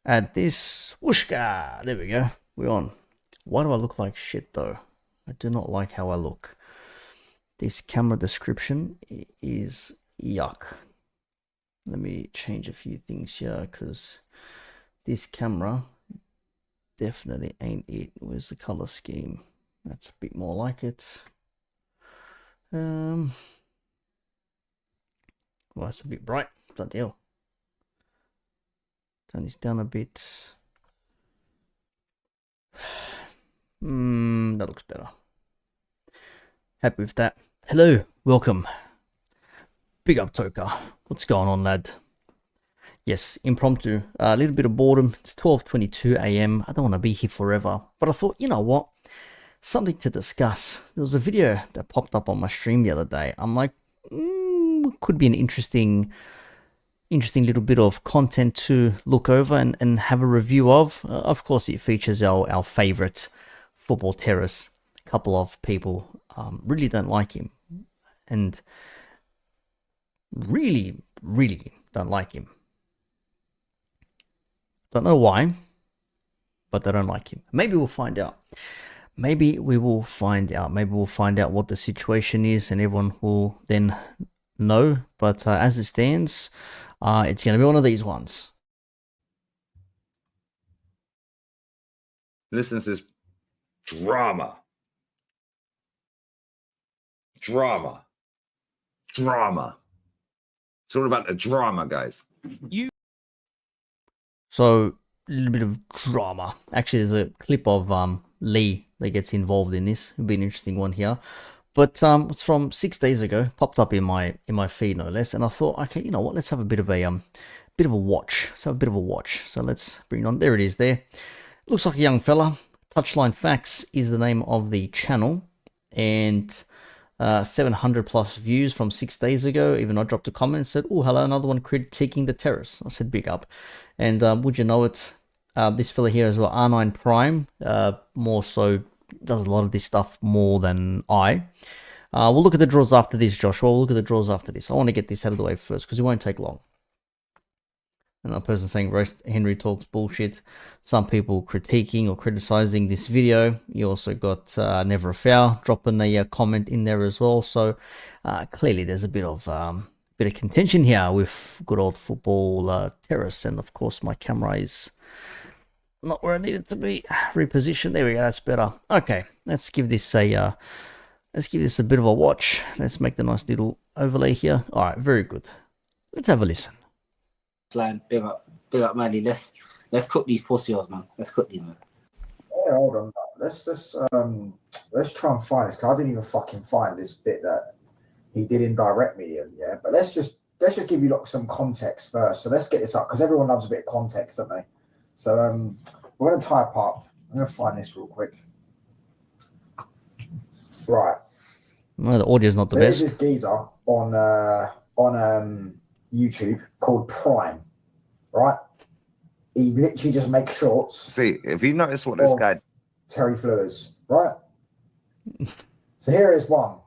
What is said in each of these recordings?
Add this. Whooshka. There we go. We're on. Why do I look like shit though? I do not like how I look. This camera description is yuck. Let me change a few things here because this camera definitely ain't it. Where's the color scheme? That's a bit more like it. Well, it's a bit bright. Bloody hell. Turn this down a bit. That looks better. Happy with that. Hello, welcome. Big up Toka. What's going on, lad? Yes, impromptu. A little bit of boredom. It's 12:22 a.m. I don't want to be here forever. But I thought, you know what? Something to discuss. There was a video that popped up on my stream the other day. I'm like, could be an interesting little bit of content to look over and have a review of. Of course, it features our favorite football terrorist. A couple of people really don't like him. And really don't like him. Don't know why, but they don't like him. Maybe we'll find out. Maybe we will find out. Maybe we'll find out what the situation is and everyone will then know. But as it stands, it's going to be one of these ones. Listen to this drama. Drama. Drama. It's all about the drama, guys. So, a little bit of drama. Actually, there's a clip of Lee that gets involved in this. It'll be an interesting one here. But it's from 6 days ago. Popped up in my feed, no less. And I thought, okay, you know what? Let's have a bit of a watch. Let's have a bit of a watch. So let's bring it on. There it is. There. Looks like a young fella. Touchline Facts is the name of the channel, and 700 plus views from 6 days ago. Even I dropped a comment and said, oh, hello, another one critiquing the terrorists. I said, big up. And would you know it, this fella here as well, R9 Prime, more so does a lot of this stuff more than I. We'll look at the draws after this, Joshua. We'll look at the draws after this. I want to get this out of the way first because it won't take long. Another person saying Roast Henry talks bullshit. Some people critiquing or criticizing this video. You also got Never a Foul dropping a comment in there as well. So clearly there's a bit of contention here with good old football terrorists. And of course my camera is not where I need it to be. Reposition. There we go. That's better. Okay, let's give this a bit of a watch. Let's make the nice little overlay here. All right, very good. Let's have a listen. Flying, big up, Maddie. Let's cook these pussies, man. Let's cook these, man. Yeah, hold on. Let's try and find this. Cause I didn't even fucking find this bit that he did indirect me in. Yeah, but let's just give you some context first. So let's get this up because everyone loves a bit of context, don't they? So we're gonna type up. I'm gonna find this real quick. Right. Well, the audio's not the best. There's this geezer on YouTube called Prime, right? He literally just makes shorts. See, if you notice what this guy... Terry Fleurs, right? So here is one.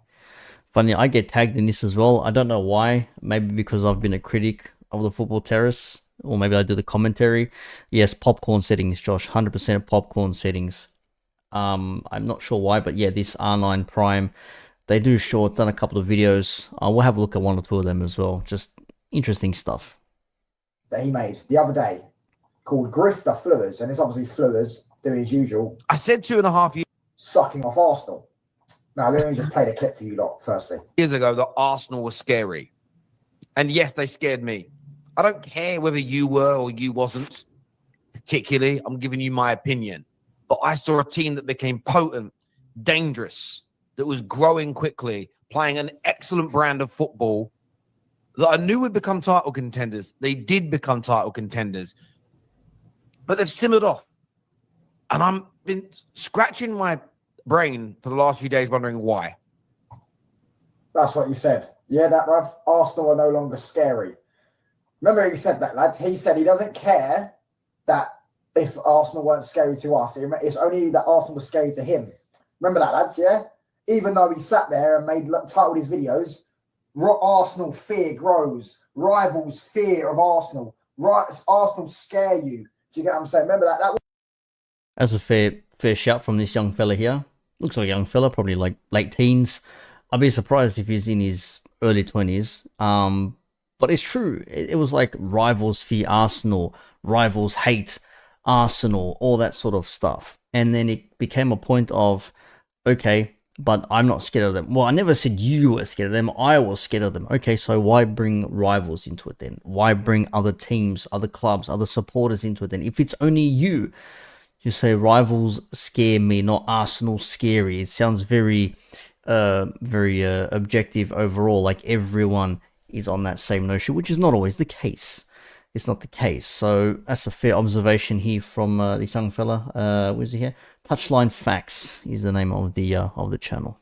Funny, I get tagged in this as well. I don't know why. Maybe because I've been a critic of the football terrorists, or maybe I do the commentary. Yes, popcorn settings, Josh. 100% popcorn settings. I'm not sure why, but yeah, this R9 Prime, they do short, done a couple of videos. We'll have a look at one or two of them as well. Just interesting stuff that he made the other day called Grifter Fleurs, and it's obviously Fleurs doing his usual. I said 2.5 years sucking off Arsenal. Now let me just play the clip for you lot firstly. Years ago that Arsenal was scary, and yes, they scared me. I don't care whether you were or you wasn't particularly. I'm giving you my opinion, but I saw a team that became potent, dangerous, that was growing quickly, playing an excellent brand of football that I knew would become title contenders. They did become title contenders, but they've simmered off. And I've been scratching my brain for the last few days wondering why. That's what you said. Yeah, that bruv. Arsenal are no longer scary. Remember he said that, lads. He said he doesn't care that if Arsenal weren't scary to us. It's only that Arsenal was scary to him. Remember that, lads, yeah? Even though he sat there and titled his videos, Arsenal fear grows. Rivals fear of Arsenal. Arsenal scare you. Do you get what I'm saying? Remember that? That was That's a fair shout from this young fella here. Looks like a young fella, probably like late teens. I'd be surprised if he's in his early 20s. But it's true. It was like rivals fear Arsenal, rivals hate Arsenal, all that sort of stuff. And then it became a point of, okay, but I'm not scared of them. Well, I never said you were scared of them. I was scared of them. Okay, so why bring rivals into it then? Why bring other teams, other clubs, other supporters into it then? If it's only you, you say rivals scare me, not Arsenal scary. It sounds very objective overall, like everyone is on that same notion, which is not always the case. It's not the case. So that's a fair observation here from this young fella. Where's he here? Touchline Facts is the name of the channel.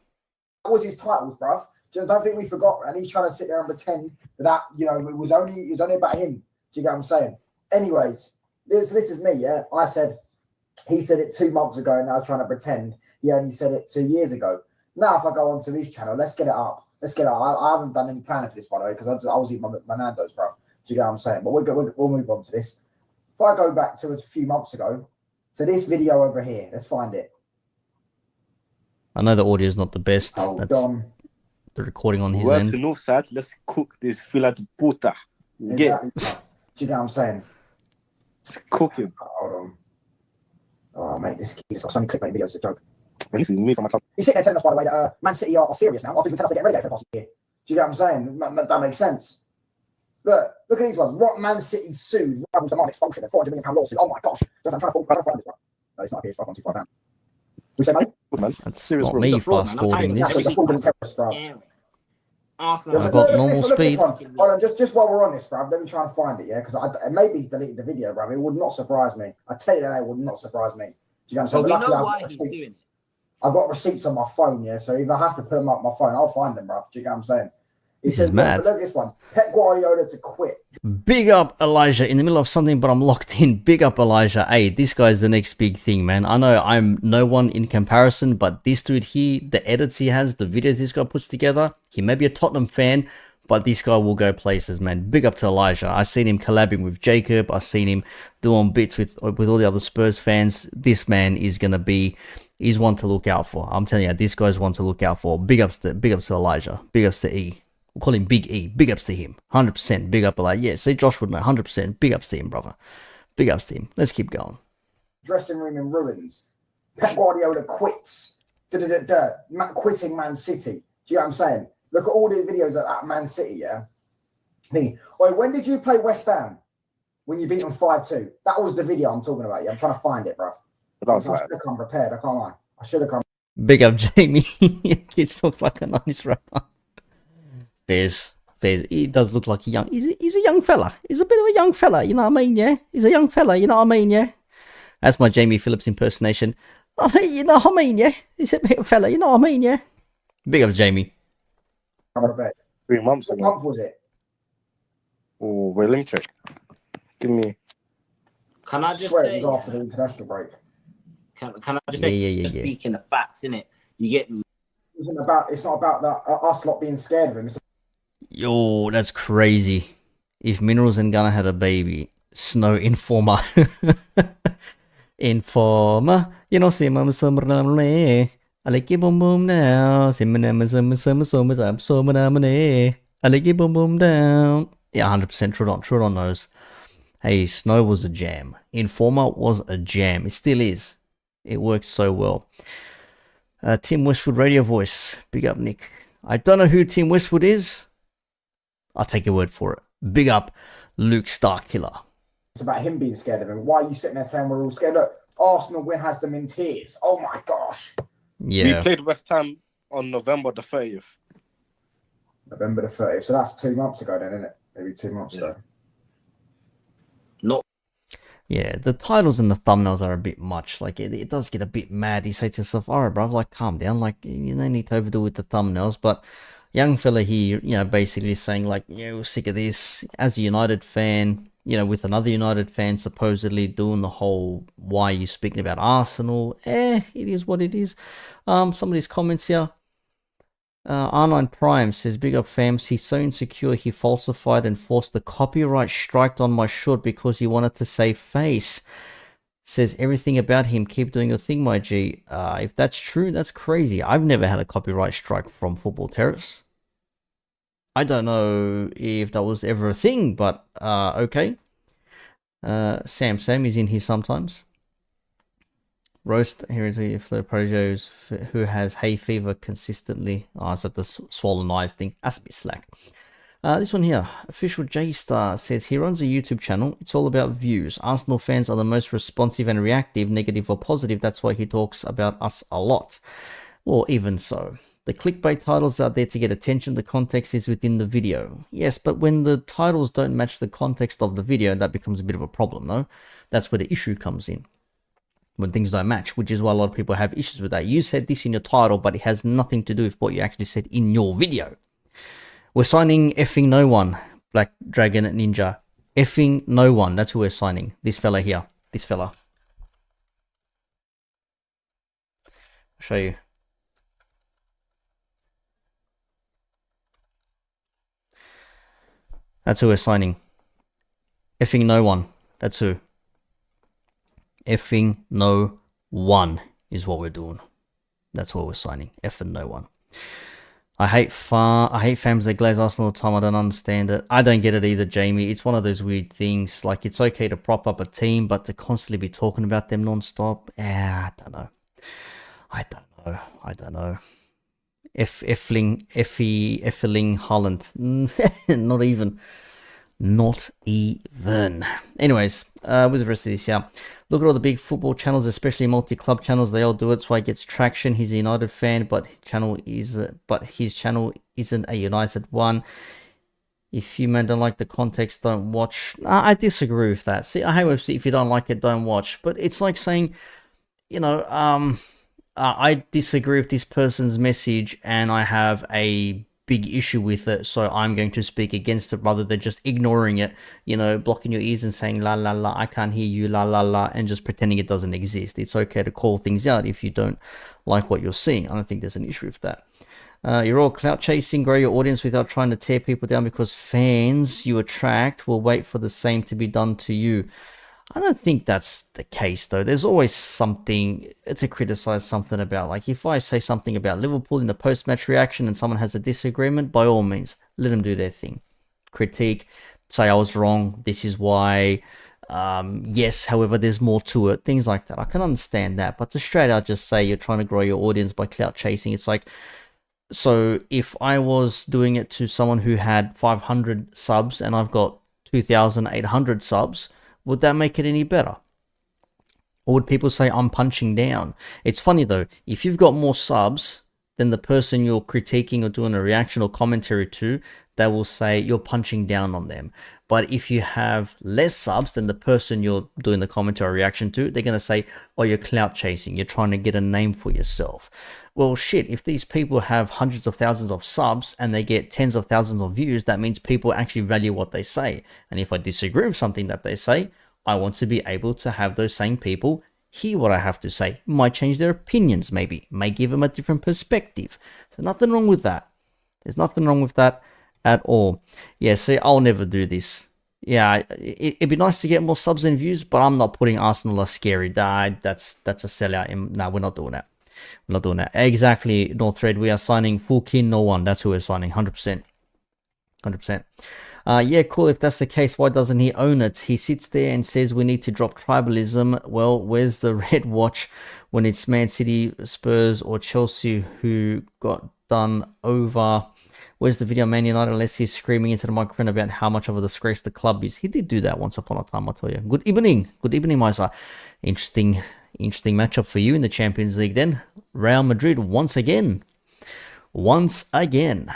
that was his titles, bruv. Don't think we forgot, and he's trying to sit there and pretend that it was only about him. Do you get what I'm saying? Anyways, this is me, yeah. He said it 2 months ago, and now trying to pretend he only said it 2 years ago. Now, if I go onto his channel, let's get it up. I haven't done any planning for this, by the way, because I was eating my Nando's, bro. Do you get what I'm saying? But we'll move on to this. If I go back to a few months ago, to this video over here, let's find it. I know the audio is not the best. Hold That's on. the recording on his Word end. to North Side, let's cook this fila de puta. Get Exactly. Do you get what I'm saying? Let's cook him. Hold on. Oh, mate, this is so many clickbait videos. It's a joke. This is me from my club. He's sitting there telling us, by the way, that Man City are serious now. After he's been telling us to get ready for the past year. Do you get what I'm saying? That makes sense. Look at these ones. Rock Man City sued rivals demand expulsion. A £400 million lawsuit. Oh my gosh. I'm trying to find this one. No, it's not here. It's £5.25. We say, mate? Good man. That's Serious not fraud. me It's a fraud, fast man. I'm forwarding telling you, this. It's a fraudulent terrorist, bro. Scary. Arsenal. I've got normal speed. Hold on, just while we're on this, bruv, let me try and find it, yeah? Because maybe he's deleted the video, bruv. It would not surprise me. I tell you that it would not surprise me. Do you know what I'm But saying? we Luckily, know why he's doing it. I've got receipts on my phone, yeah? So if I have to put them up my phone, I'll find them, bruv. Do you know what I'm saying? He This says, is mad. Look at this one. Pep Guardiola to quit. Big up Elijah in the middle of something, but I'm locked in. Big up Elijah. Hey, this guy's the next big thing, man. I know I'm no one in comparison, but this dude here, the edits he has, the videos this guy puts together, he may be a Tottenham fan, but this guy will go places, man. Big up to Elijah. I've seen him collabing with Jacob. I've seen him doing bits with all the other Spurs fans. This man is gonna be, he's one to look out for. I'm telling you, this guy's one to look out for. Big ups to Elijah. Big ups to E. We'll call him Big E. Big ups to him. 100%. Big up. Like, yeah, see, Josh would know. 100%. Big ups to him, brother. Big ups to him. Let's keep going. Dressing room in ruins. Pep Guardiola quits. Quitting Man City. Do you know what I'm saying? Look at all the videos at Man City, yeah? Me. Oi, when did you play West Ham? When you beat them 5-2? That was the video I'm talking about, yeah? I'm trying to find it, bro. That was I like, should have come prepared. I can't lie. I should have come. Big up, Jamie. Kid looks like a nice rapper. Fairs. He does look like a young... He's a young fella. He's a bit of a young fella, you know what I mean, yeah? He's a young fella, you know what I mean, yeah? That's my Jamie Phillips impersonation. Oh, you know what I mean, yeah? He's a bit of a fella, you know what I mean, yeah? Big up, Jamie. Prepared. 3 months What ago. month was it? Oh, wait, let me check. Give me. Can I I just swear say? it was after the international break. Can I just say? Yeah. Speaking of facts, innit? You get It's not about that us lot being scared of him. It's Yo, that's crazy. If Minerals and Gunner had a baby, Snow Informer. Informer. You know, say mama summer I like it boom boom now. Say my name is summer I like it boom boom down. Yeah, 100% Trudon knows. Hey, Snow was a jam. Informer was a jam. It still is. It works so well. Tim Westwood radio voice. Big up, Nick. I don't know who Tim Westwood is. I'll take your word for it. Big up, Luke Starkiller. about him being scared of him. Why are you sitting there saying we're all scared? Look, Arsenal win has them in tears. Oh my gosh. Yeah. We played West Ham on November the 30th. November the 30th. So that's 2 months ago then, isn't it? Maybe 2 months ago. Yeah, the titles and the thumbnails are a bit much. Like, it does get a bit mad. You say to yourself, all right, bro, like, calm down. Like, you don't need to overdo with the thumbnails. But young fella here, you know, basically saying, like, yeah, we're sick of this. As a United fan, you know, with another United fan supposedly doing the whole, why are you speaking about Arsenal? It is what it is. Some of these comments here, R9 Prime says, big up fams, he's so insecure he falsified and forced the copyright strike on my short because he wanted to save face. Says everything about him, keep doing your thing, my G. If that's true, that's crazy. I've never had a copyright strike from Football Terrace. I don't know if that was ever a thing, but okay. Sam is in here sometimes. Roast here for the Projos who has hay fever consistently. Oh, is that the swollen eyes thing? That's a bit slack. This one here, Official J-Star says he runs a YouTube channel. It's all about views. Arsenal fans are the most responsive and reactive, negative or positive. That's why he talks about us a lot. Well, even so. The clickbait titles are there to get attention. The context is within the video. Yes, but when the titles don't match the context of the video, that becomes a bit of a problem, no? That's where the issue comes in. When things don't match, which is why a lot of people have issues with that. You said this in your title, but it has nothing to do with what you actually said in your video. We're signing effing no one, Black Dragon Ninja. Effing no one. That's who we're signing. This fella here. This fella. I'll show you. That's who we're signing. Effing no one. That's who. Effing no one is what we're doing. That's what we're signing. Effing no one. I hate fans that glaze Arsenal all the time. I don't understand it. I don't get it either, Jamie. It's one of those weird things. Like, it's okay to prop up a team, but to constantly be talking about them non-stop, I don't know. I don't know. Effeling Holland. Not even. Not even. Anyways, with the rest of this here, look at all the big football channels, especially multi-club channels. They all do it, so it gets traction. He's a United fan, but his channel isn't a United one. If you man don't like the context, don't watch. I disagree with that. See, I hate if you don't like it, don't watch. But it's like saying, you know, I disagree with this person's message, and I have a big issue with it, so I'm going to speak against it rather than just ignoring it, you know, blocking your ears and saying la la la, I can't hear you, la la la, and just pretending it doesn't exist. It's okay to call things out if you don't like what you're seeing. I don't think there's an issue with that. You're all clout chasing, grow your audience without trying to tear people down, because fans you attract will wait for the same to be done to you. I don't think that's the case, though. There's always something to criticize something about. Like, if I say something about Liverpool in the post-match reaction and someone has a disagreement, by all means, let them do their thing. Critique, say I was wrong, this is why, yes, however, there's more to it, things like that. I can understand that, but to straight out just say you're trying to grow your audience by clout chasing, it's like, so if I was doing it to someone who had 500 subs and I've got 2,800 subs, would that make it any better? Or would people say I'm punching down? It's funny though, if you've got more subs than the person you're critiquing or doing a reaction or commentary to, they will say you're punching down on them. But if you have less subs than the person you're doing the commentary or reaction to, they're going to say, oh, you're clout chasing, you're trying to get a name for yourself. Well, shit, if these people have hundreds of thousands of subs and they get tens of thousands of views, that means people actually value what they say. And if I disagree with something that they say, I want to be able to have those same people hear what I have to say. Might change their opinions, maybe. May give them a different perspective. So nothing wrong with that. There's nothing wrong with that at all. Yeah, see, I'll never do this. Yeah, it'd be nice to get more subs and views, but I'm not putting Arsenal as scary. That's a sellout. No, we're not doing that. We're not doing that. Exactly, Northred. We are signing full kin, no one. That's who we're signing. 100%. 100%. Yeah, cool. If that's the case, why doesn't he own it? He sits there and says we need to drop tribalism. Well, where's the red watch when it's Man City, Spurs, or Chelsea who got done over? Where's the video Man United unless he's screaming into the microphone about how much of a disgrace the club is? He did do that once upon a time, I'll tell you. Good evening. Good evening, Misa. Interesting matchup for you in the Champions League then. Real Madrid once again. Once again.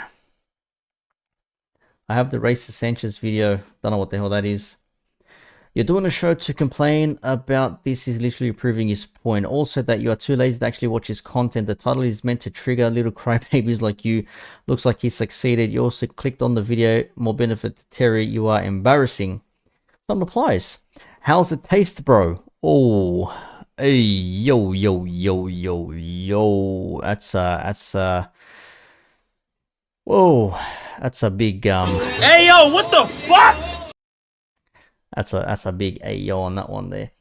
I have the Racist Sanchez video. Don't know what the hell that is. You're doing a show to complain about this is literally proving his point. Also that you are too lazy to actually watch his content. The title is meant to trigger little crybabies like you. Looks like he succeeded. You also clicked on the video. More benefit to Terry. You are embarrassing. Some replies. How's it taste, bro? Oh, hey, yo. That's Whoa, that's a big Hey yo, what the fuck? that's a big AO on that one there.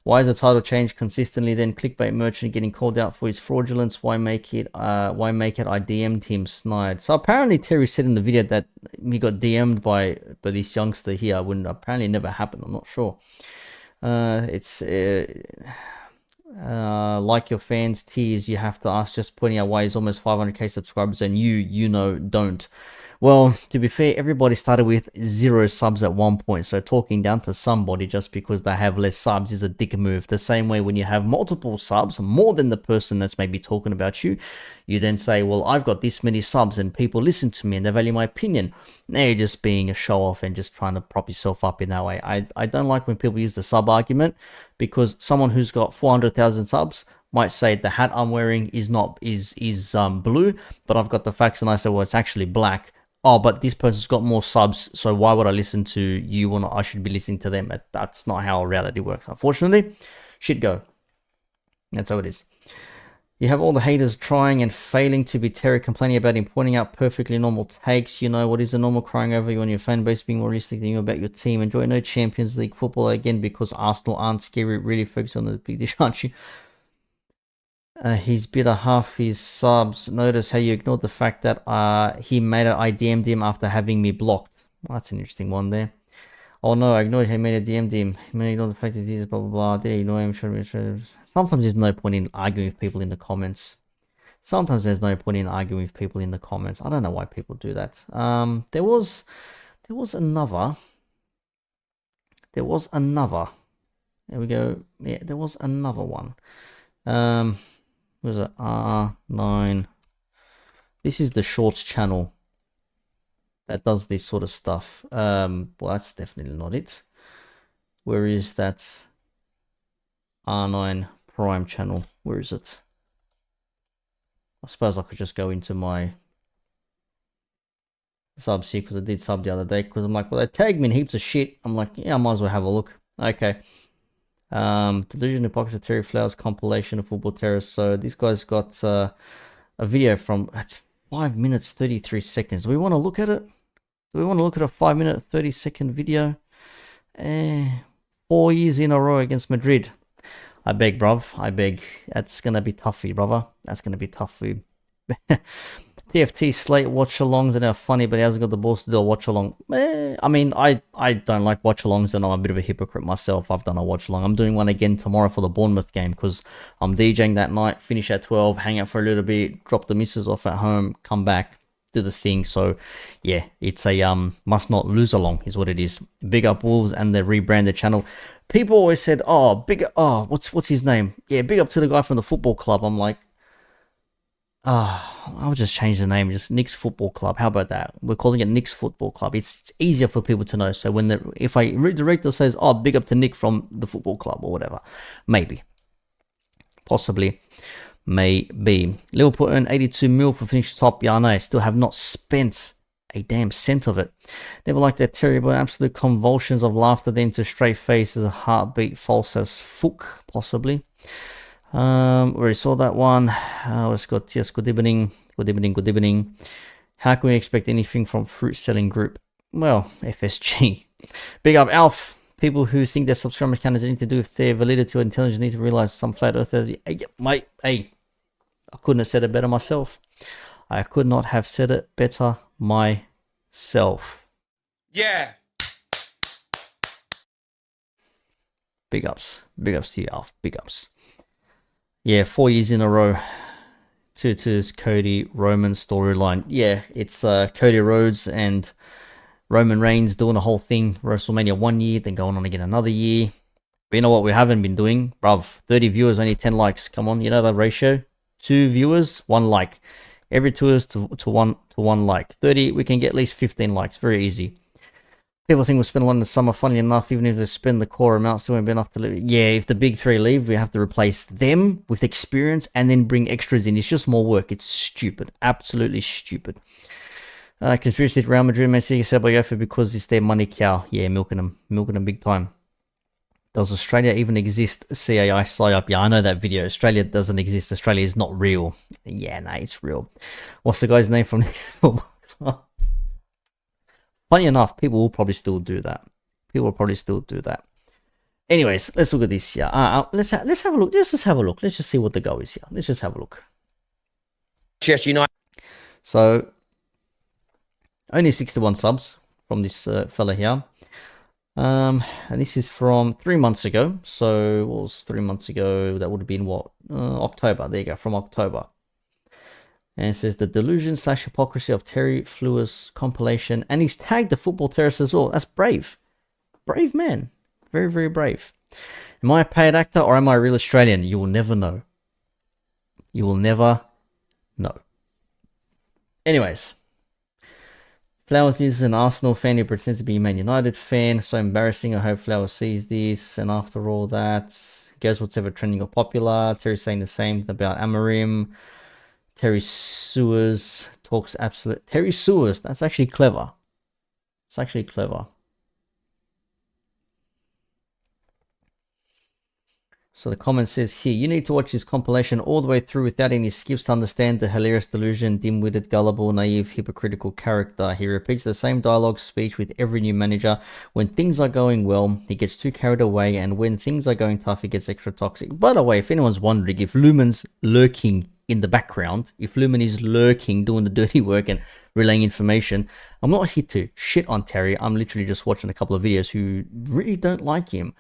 Why is the title changed consistently? Then clickbait merchant getting called out for his fraudulence. Why make it? Why make it? I DM'd him snide. So apparently Terry said in the video that he got DM'd by this youngster here. When apparently never happened. I'm not sure. It's like your fans' tears. You have to ask. Just pointing out why he's almost 500k subscribers and you know don't. Well, to be fair, everybody started with 0 subs at one point, so talking down to somebody just because they have less subs is a dick move. The same way when you have multiple subs, more than the person that's maybe talking about you, you then say, well, I've got this many subs and people listen to me and they value my opinion. Now you're just being a show-off and just trying to prop yourself up in that way. I don't like when people use the sub argument, because someone who's got 400,000 subs might say the hat I'm wearing is blue, but I've got the facts and I say, well, it's actually black. Oh, but this person's got more subs, so why would I listen to you when I should be listening to them? That's not how reality works. Unfortunately, shit go. That's how it is. You have all the haters trying and failing to be Terry, complaining about him, pointing out perfectly normal takes. You know what is the normal, crying over you and your fan base, being more realistic than you about your team. Enjoy no Champions League football again because Arsenal aren't scary. Really focus on the big dish, aren't you? He's bitter half his subs. Notice how you ignored the fact that he made it. I DM'd him after having me blocked. Well, that's an interesting one there. Oh no, I ignored he made a DM'd him. He made ignore the fact that he did blah blah blah. Did I ignore him? Sometimes there's no point in arguing with people in the comments. Sometimes there's no point in arguing with people in the comments. I don't know why people do that. There was another. There we go. Yeah, there was another one. Was it R9? This is the Shorts channel that does this sort of stuff. Well, that's definitely not it. Where is that R9 Prime channel? Where is it? I suppose I could just go into my subs here, because I did sub the other day, because I'm like, well, they tagged me in heaps of shit. I'm like, yeah, I might as well have a look. Okay. Delusion Hypocrisy Terry Flowers compilation of Football Terrorists. So this guy's got a video from, it's 5 minutes 33 seconds. Do we want to look at it? Do we want to look at a 5 minute 30-second video? 4 years in a row against Madrid. I beg, bruv. I beg. That's gonna be tough for you, brother. That's gonna be tough for you. TFT slate watch-alongs and they're funny, but he hasn't got the balls to do a watch-along. I mean, I don't like watch-alongs, and I'm a bit of a hypocrite myself. I've done a watch-along. I'm doing one again tomorrow for the Bournemouth game, because I'm DJing that night, finish at 12, hang out for a little bit, drop the missus off at home, come back, do the thing. So yeah, it's a must not lose along is what it is. Big up Wolves and the rebranded channel. People always said, oh, what's his name? Yeah, big up to the guy from the football club. I'm like, I'll just change the name, just Nick's Football Club. How about that? We're calling it Nick's Football Club. It's easier for people to know. So when if I redirect or says, oh, big up to Nick from the football club or whatever, maybe, possibly, maybe. Liverpool earned 82 mil for finishing top. Yeah, I know. I still have not spent a damn cent of it. Never liked that terrible absolute convulsions of laughter, then to straight faces, a heartbeat false as fuck, possibly. We already saw that one. Let's go. Yes, good evening. How can we expect anything from Fruit Selling Group? Well, FSG. Big up Alf. People who think their subscriber count has anything to do with their validity or intelligence need to realize some flat earthers. Hey, mate, hey, I couldn't have said it better myself. I could not have said it better myself. Yeah. Big ups to you, Alf. Big ups. Yeah, 4 years in a row. 2-2's Cody Roman storyline. Yeah, it's Cody Rhodes and Roman Reigns doing the whole thing. WrestleMania 1 year, then going on again another year. But you know what we haven't been doing? Bruv, 30 viewers, only 10 likes. Come on, you know that ratio? 2 viewers, 1 like. Every 2 is to one like. 30, we can get at least 15 likes. Very easy. People think we'll spend a lot in the summer. Funny enough, even if they spend the core amount, still won't be enough to live. Yeah, if the big 3 leave, we have to replace them with experience and then bring extras in. It's just more work. It's stupid. Absolutely stupid. Conspiracy to Real Madrid, Messi, Ceballos because it's their money cow. Yeah, milking them big time. Does Australia even exist? CAI psyop. Yeah, I know that video. Australia doesn't exist. Australia is not real. Yeah, nah, it's real. What's the guy's name from? Funny enough, people will probably still do that. People will probably still do that. Anyways, let's look at this here. Let's have a look. Let's just have a look. Let's just see what the go is here. Let's just have a look. Manchester United. So, only 61 subs from this fella here. And this is from 3 months ago. So, what was 3 months ago? That would have been what? October. There you go, from October. And it says the delusion / hypocrisy of Terry Fluer's compilation. And he's tagged the football terrorist as well. That's brave. Brave man. Very, very brave. Am I a paid actor or am I a real Australian? You will never know. You will never know. Anyways. Flowers is an Arsenal fan who pretends to be a Man United fan. So embarrassing. I hope Flowers sees this. And after all that, goes what's ever trending or popular. Terry saying the same about Amarim. Terry Sewers talks absolute. Terry Sewers. That's actually clever. It's actually clever. So the comment says here, you need to watch this compilation all the way through without any skips to understand the hilarious delusion, dim-witted, gullible, naive, hypocritical character. He repeats the same dialogue speech with every new manager. When things are going well, he gets too carried away, and when things are going tough, he gets extra toxic. By the way, if anyone's wondering, if Lumen's lurking in the background, if Lumen is lurking, doing the dirty work and relaying information, I'm not here to shit on Terry. I'm literally just watching a couple of videos who really don't like him.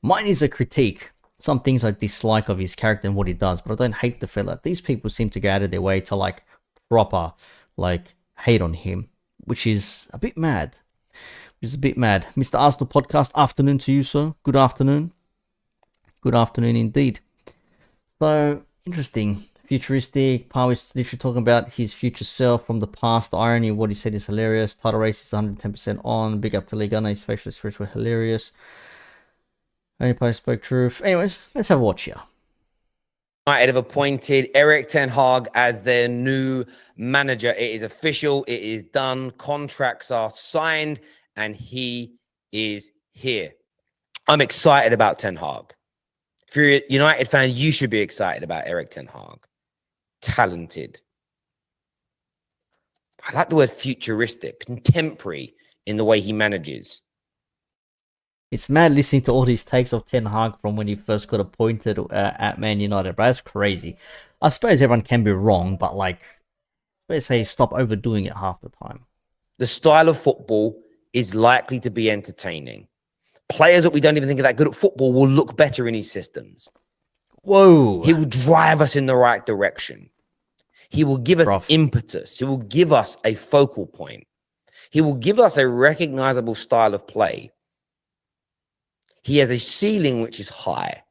Mine is a critique. Some things I dislike of his character and what he does, but I don't hate the fella. These people seem to go out of their way to like proper like hate on him, which is a bit mad. Which is a bit mad. Mr. Arsenal Podcast, afternoon to you, sir. Good afternoon. Good afternoon indeed. So interesting. Futuristic. Power is literally talking about his future self from the past. The irony of what he said is hilarious. Title race is 110% on. Big up to Liga. His facial expressions were hilarious. Only player spoke truth. Anyways, let's have a watch here. United have appointed Erik ten Hag as their new manager. It is official. It is done. Contracts are signed, and he is here. I'm excited about Ten Hag. If you're a United fan, you should be excited about Erik ten Hag. Talented. I like the word futuristic, contemporary in the way he manages. It's mad listening to all these takes of Ten Hag from when he first got appointed at Man United, but that's crazy. I suppose everyone can be wrong, but like, let's say stop overdoing it half the time. The style of football is likely to be entertaining. Players that we don't even think are that good at football will look better in his systems. Whoa. He will drive us in the right direction. He will give us impetus. He will give us a focal point. He will give us a recognizable style of play. He has a ceiling which is high.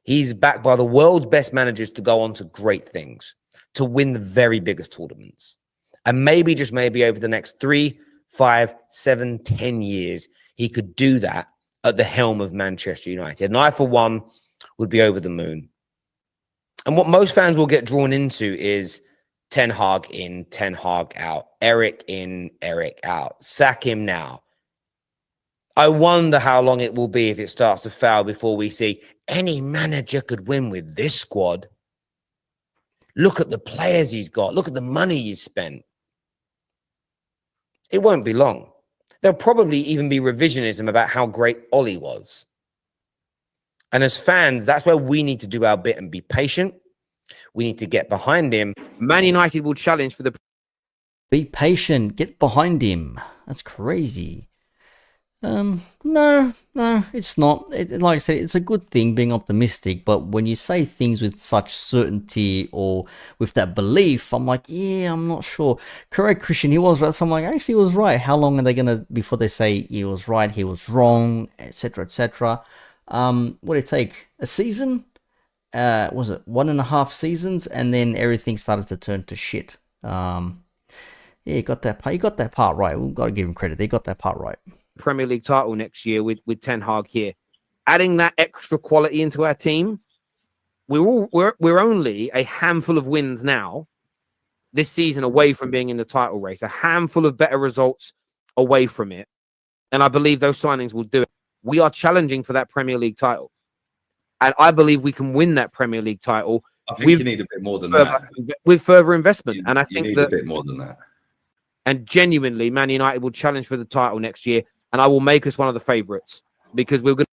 He's backed by the world's best managers to go on to great things, to win the very biggest tournaments. And maybe, just maybe, over the next 3, 5, 7, 10 years, he could do that at the helm of Manchester United. And I, for one, would be over the moon. And what most fans will get drawn into is Ten Hag in, Ten Hag out, Erik in, Erik out. Sack him now. I wonder how long it will be if it starts to fail before we see any manager could win with this squad. Look at the players he's got. Look at the money he's spent. It won't be long. There'll probably even be revisionism about how great Ollie was. And as fans, that's where we need to do our bit and be patient. We need to get behind him. Man United will challenge for the... Be patient. Get behind him. That's crazy. No, it's not. Like I said, it's a good thing being optimistic, but when you say things with such certainty or with that belief, I'm like, yeah, I'm not sure. Correct, Christian, he was right. So I'm like, actually, he was right. How long are they going to, before they say he was right, he was wrong, etc., etc.? What did it take? A season? Was it 1.5 seasons? And then everything started to turn to shit. Yeah, he got that part right. We've got to give him credit. They got that part right. Premier League title next year with Ten Hag here. Adding that extra quality into our team, we're only a handful of wins now this season away from being in the title race, a handful of better results away from it. And I believe those signings will do it. we are challenging for that Premier League title. And I believe we can win that Premier League title I think you need a bit more than that. with further investment. You, and I you think need that, a bit more than that. and genuinely, Man United will challenge for the title next year. And I will make us one of the favourites because we're going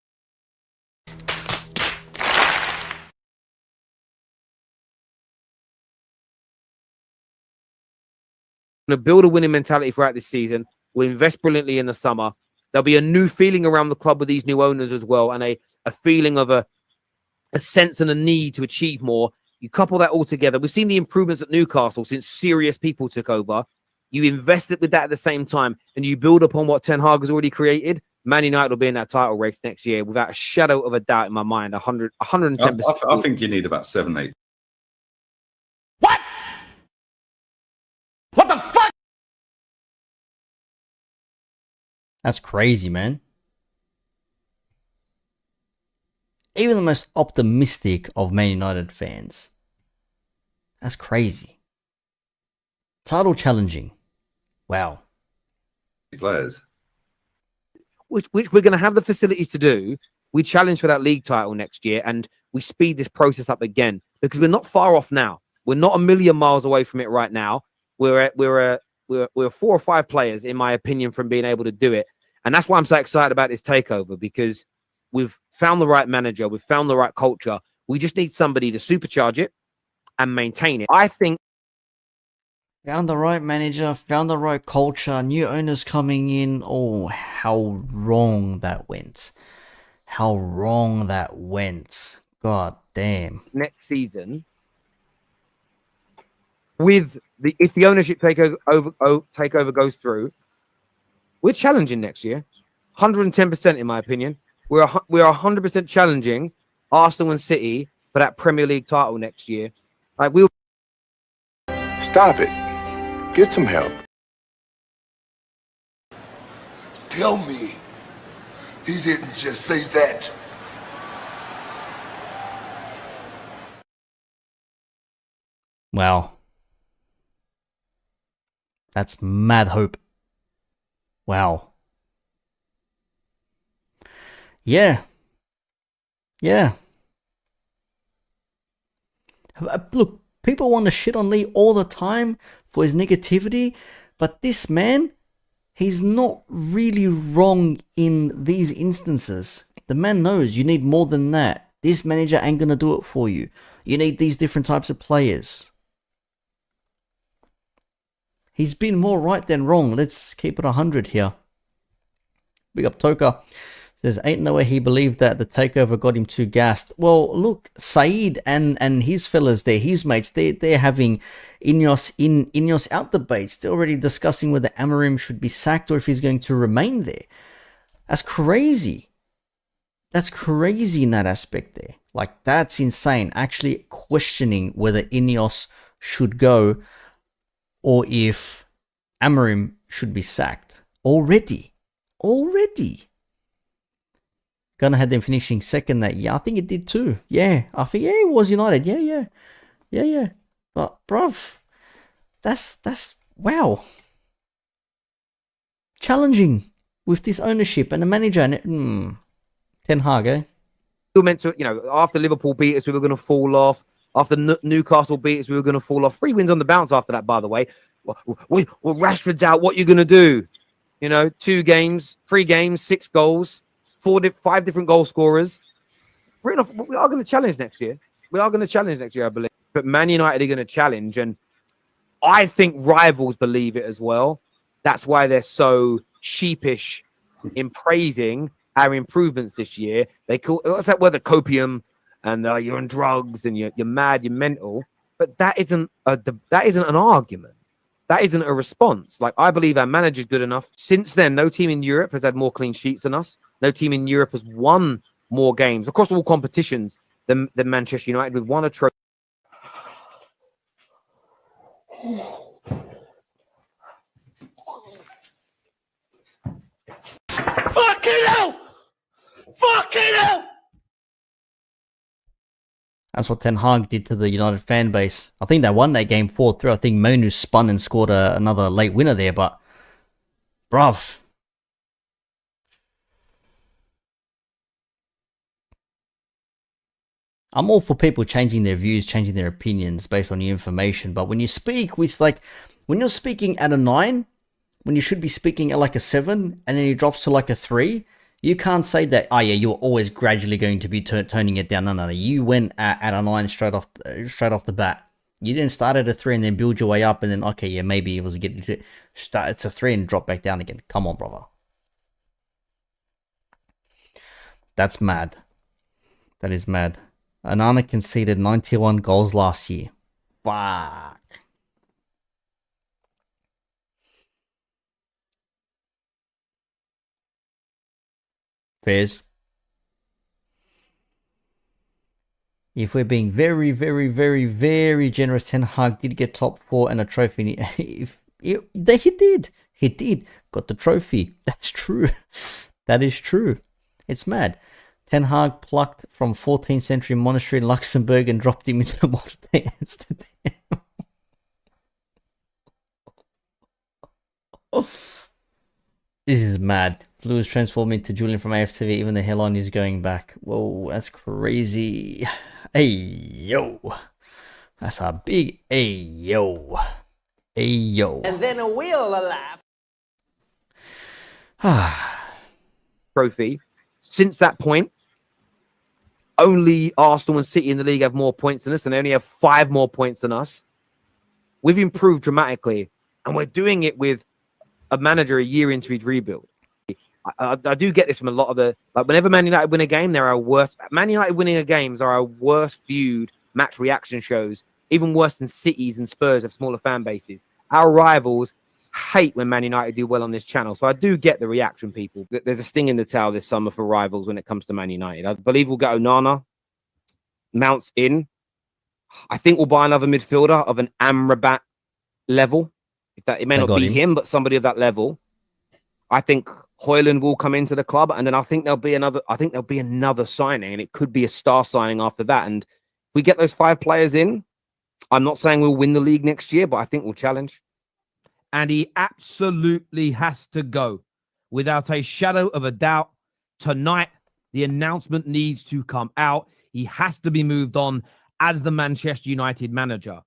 to build a winning mentality throughout this season. We'll invest brilliantly in the summer. There'll be a new feeling around the club with these new owners as well, and a feeling of a sense and a need to achieve more. You couple that all together. We've seen the improvements at Newcastle since serious people took over. You invested with that at the same time, and you build upon what Ten Hag has already created. Man United will be in that title race next year without a shadow of a doubt in my mind. 110%. I think you need about 7, 8. What? What the fuck? That's crazy, man. Even the most optimistic of Man United fans. That's crazy. Title challenging. Wow. Players. Which we're going to have the facilities to do. We challenge for that league title next year, and we speed this process up again because we're not far off now. We're not a million miles away from it right now. We're 4 or 5 players, in my opinion, from being able to do it, and that's why I'm so excited about this takeover, because we've found the right manager, we've found the right culture. We just need somebody to supercharge it and maintain it. I think. Found the right manager, found the right culture, new owners coming in. Oh, how wrong that went. How wrong that went. God damn. Next season, with if the ownership takeover goes through, we're challenging next year. 110%, in my opinion. We're 100% challenging Arsenal and City for that Premier League title next year. Like we'll Stop it. Get some help. Tell me he didn't just say that. Wow. That's mad hope. Wow. Yeah. Yeah. Look, people want to shit on Lee all the time for his negativity, but this man, he's not really wrong in these instances. The man knows you need more than that. This manager ain't gonna do it for you. You need these different types of players. He's been more right than wrong. Let's keep it 100 here. Big up Toka. Says, ain't no way he believed that the takeover got him too gassed. Well, look, Saeed and his fellas there, his mates, they're having Ineos out debates. They're already discussing whether Amorim should be sacked or if he's going to remain there. That's crazy. That's crazy in that aspect there. Like, that's insane. Actually questioning whether Ineos should go or if Amorim should be sacked. Already. Gunner had them finishing second that year. I think it did too. Yeah, I think it was United. Yeah. But bruv, that's wow. Challenging with this ownership and the manager and Ten Hag. we were meant to, after Liverpool beat us, we were going to fall off. After Newcastle beat us, we were going to fall off. 3 wins on the bounce after that, by the way. Well, Rashford's out. What are you going to do? 2 games, 3 games, 6 goals. 5 different goal scorers. We are going to challenge next year. I believe. But Man United are going to challenge, and I think rivals believe it as well. That's why they're so sheepish in praising our improvements this year. They call what's that word? The copium, and you're on drugs and you're mad, you're mental. But that isn't an argument. That isn't a response. Like, I believe our manager's good enough. Since then, no team in Europe has had more clean sheets than us. No team in Europe has won more games across all competitions than Manchester United. We've won a trophy. Fucking hell! That's what Ten Hag did to the United fan base. I think they won that game 4-3. I think Manu spun and scored another late winner there, but bruv. I'm all for people changing their views, changing their opinions based on new information. But when you speak with when you're speaking at a 9, when you should be speaking at like a 7, and then it drops to like a 3, you can't say that, oh yeah, you're always gradually going to be turning it down. No. You went at a 9 straight off the bat. You didn't start at a 3 and then build your way up and then, okay, yeah, maybe it was getting to start at a 3 and drop back down again. Come on, brother. That's mad. That is mad. Onana conceded 91 goals last year. Fuck. Fairs. If we're being very, very, very, very generous, Ten Hag did get top 4 and a trophy. He did. He did. Got the trophy. That's true. That is true. It's mad. Ten Hag plucked from 14th century monastery in Luxembourg and dropped him into modern day Amsterdam. This is mad. Flu is transformed into Julian from AFTV. Even the hairline is going back. Whoa, that's crazy. Hey, yo. That's a big hey, yo. Hey, yo. And then a wheel laugh. Trophy. Since that point, only Arsenal and City in the league have more points than us, and they only have 5 more points than us. We've improved dramatically, and we're doing it with a manager a year into his rebuild. I do get this from a lot of the, like, whenever Man United win a game, they're our worst. Man United winning a games are our worst viewed match reaction shows, even worse than Cities and Spurs have smaller fan bases. Our rivals hate when Man United do well on this channel. So I do get the reaction, people. There's a sting in the tail this summer for rivals when it comes to Man United. I believe we'll get Onana. Mount's in. I think we'll buy another midfielder of an Amrabat level. It may not be him, but somebody of that level. I think Højlund will come into the club, and then I think there'll be another signing, and it could be a star signing after that. And if we get those 5 players in, I'm not saying we'll win the league next year, but I think we'll challenge. And he absolutely has to go. Without a shadow of a doubt, tonight, the announcement needs to come out. He has to be moved on as the Manchester United manager.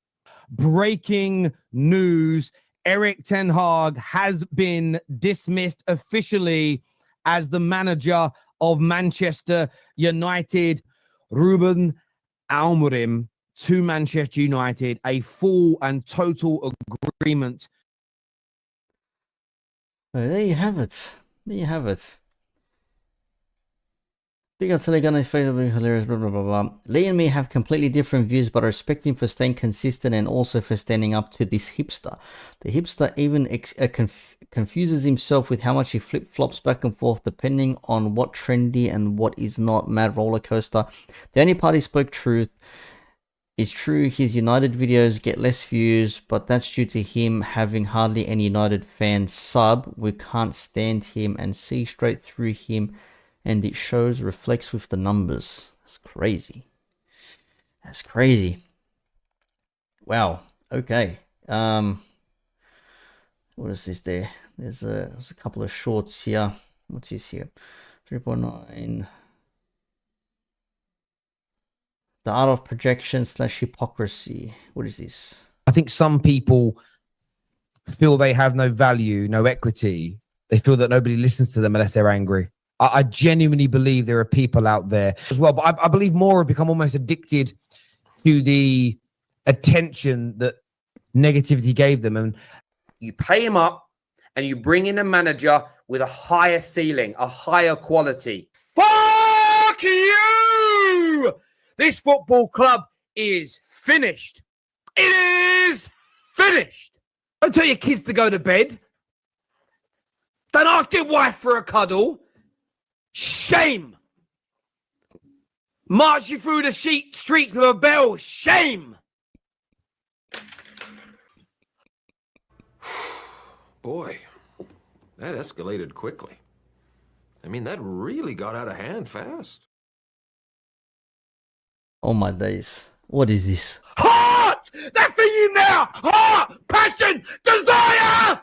Breaking news. Erik ten Hag has been dismissed officially as the manager of Manchester United. Ruben Amorim to Manchester United, a full and total agreement. There you have it. There you have it. Big up to the gun is being hilarious, blah, blah, blah, blah. Lee and me have completely different views, but I respect him for staying consistent and also for standing up to this hipster. The hipster even confuses himself with how much he flip-flops back and forth depending on what trendy and what is not. Mad roller coaster. The only part he spoke truth. It's true his United videos get less views, but that's due to him having hardly any United fans sub. We can't stand him and see straight through him. And it shows, reflects with the numbers. That's crazy. That's crazy. Wow. Okay. What is this there? There's a couple of shorts here. What's this here? 3.9. The art of projection / hypocrisy. What is this? I think some people feel they have no value, no equity. They feel that nobody listens to them unless they're angry. I genuinely believe there are people out there as well, but I believe more have become almost addicted to the attention that negativity gave them. And you pay him up and you bring in a manager with a higher ceiling, a higher quality. Fuck you! This football club is finished. It is finished. Don't tell your kids to go to bed. Don't ask your wife for a cuddle. Shame. March you through the streets with a bell. Shame. Boy, that escalated quickly. I mean, that really got out of hand fast. Oh my days. What is this? Heart! That's for you now! Heart! Passion! Desire!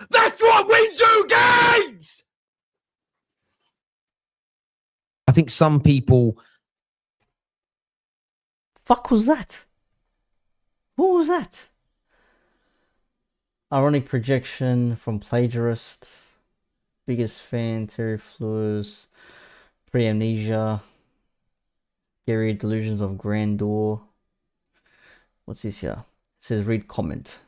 That's what wins you games! I think some people fuck was that? What was that? Ironic projection from plagiarist. Biggest fan, Terry Fleurs. Pre-amnesia. Scary delusions of grandeur. What's this here? It says read comment.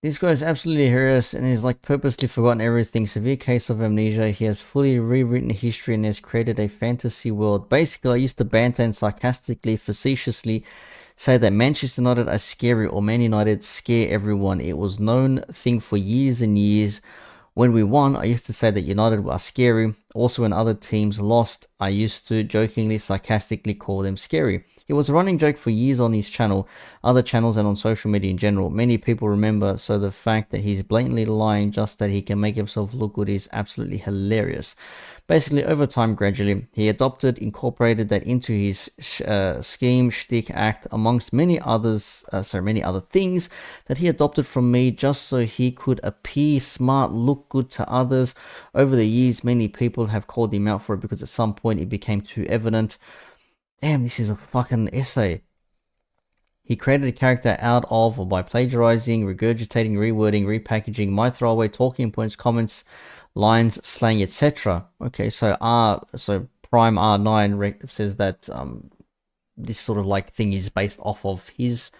This guy is absolutely hilarious and is like purposely forgotten everything. Severe case of amnesia. He has fully rewritten history and has created a fantasy world. Basically, I used to banter and sarcastically, facetiously say that Manchester United are scary or Man United scare everyone. It was known thing for years and years. When we won, I used to say that United were scary. Also, when other teams lost, I used to jokingly, sarcastically call them scary. It was a running joke for years on his channel, other channels, and on social media in general. Many people remember, so the fact that he's blatantly lying just that he can make himself look good is absolutely hilarious. Basically, over time, gradually, he incorporated that into his scheme, shtick, act, amongst many other things that he adopted from me just so he could appear smart, look good to others. Over the years, many people have called him out for it because at some point it became too evident. Damn, this is a fucking essay. He created a character out of or by plagiarizing, regurgitating, rewording, repackaging, my throwaway talking points, comments, lines, slang, etc. Okay, so Prime R9 says that this sort of like thing is based off of his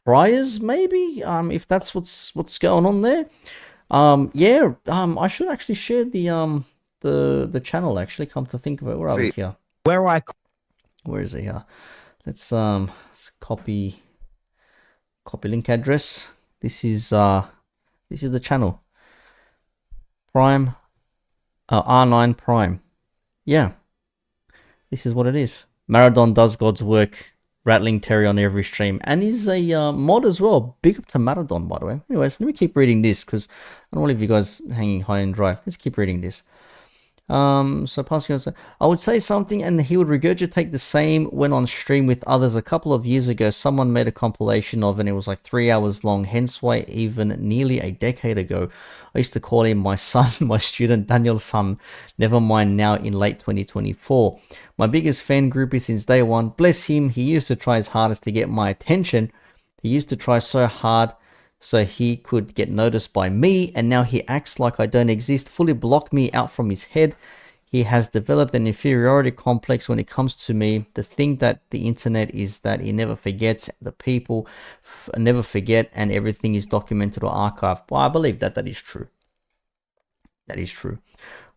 priors, maybe. If that's what's going on there. I should actually share the channel. Actually, come to think of it, where are we here? Where is it here? Let's copy link address. This is the channel. Prime R9 Prime. Yeah. This is what it is. Maradon does God's work. Rattling Terry on every stream. And he's a mod as well. Big up to Maradon, by the way. Anyways, let me keep reading this because I don't want to leave you guys hanging high and dry. Let's keep reading this. So Pascal said, I would say something and he would regurgitate the same when on stream with others. A couple of years ago, someone made a compilation of it and it was like 3 hours long. Hence why even nearly a decade ago, I used to call him my son, my student, Daniel's son. Never mind now in late 2024. My biggest fan groupie since day one. Bless him. He used to try his hardest to get my attention. He used to try so hard so he could get noticed by me, and now he acts like I don't exist, fully blocked me out from his head. He has developed an inferiority complex when it comes to me. The thing that the internet is that he never forgets, the people never forget, and everything is documented or archived. Well, I believe that is true. That is true.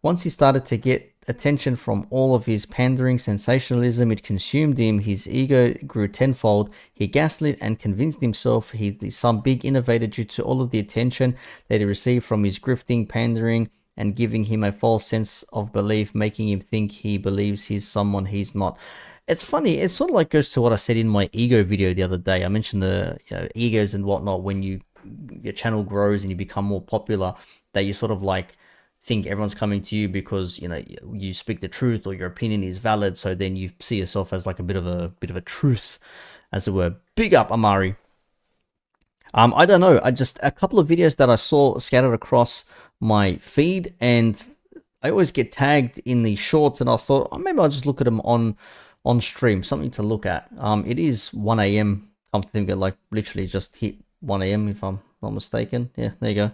Once he started to get attention from all of his pandering sensationalism, it consumed him. His ego grew tenfold. He gaslit and convinced himself he's some big innovator due to all of the attention that he received from his grifting, pandering, and giving him a false sense of belief, making him think he believes he's someone he's not. It's funny. It sort of like goes to what I said in my ego video the other day. I mentioned the egos and whatnot. When your channel grows and you become more popular, that you sort of like think everyone's coming to you because you speak the truth or your opinion is valid, so then you see yourself as like a bit of a truth, as it were. Big up, Amari. I don't know, I just a couple of videos that I saw scattered across my feed, and I always get tagged in the shorts, and I thought maybe I'll just look at them on stream, something to look at. It is 1 a.m. come to think of it, like literally just hit 1 a.m. if I'm not mistaken. Yeah, there you go,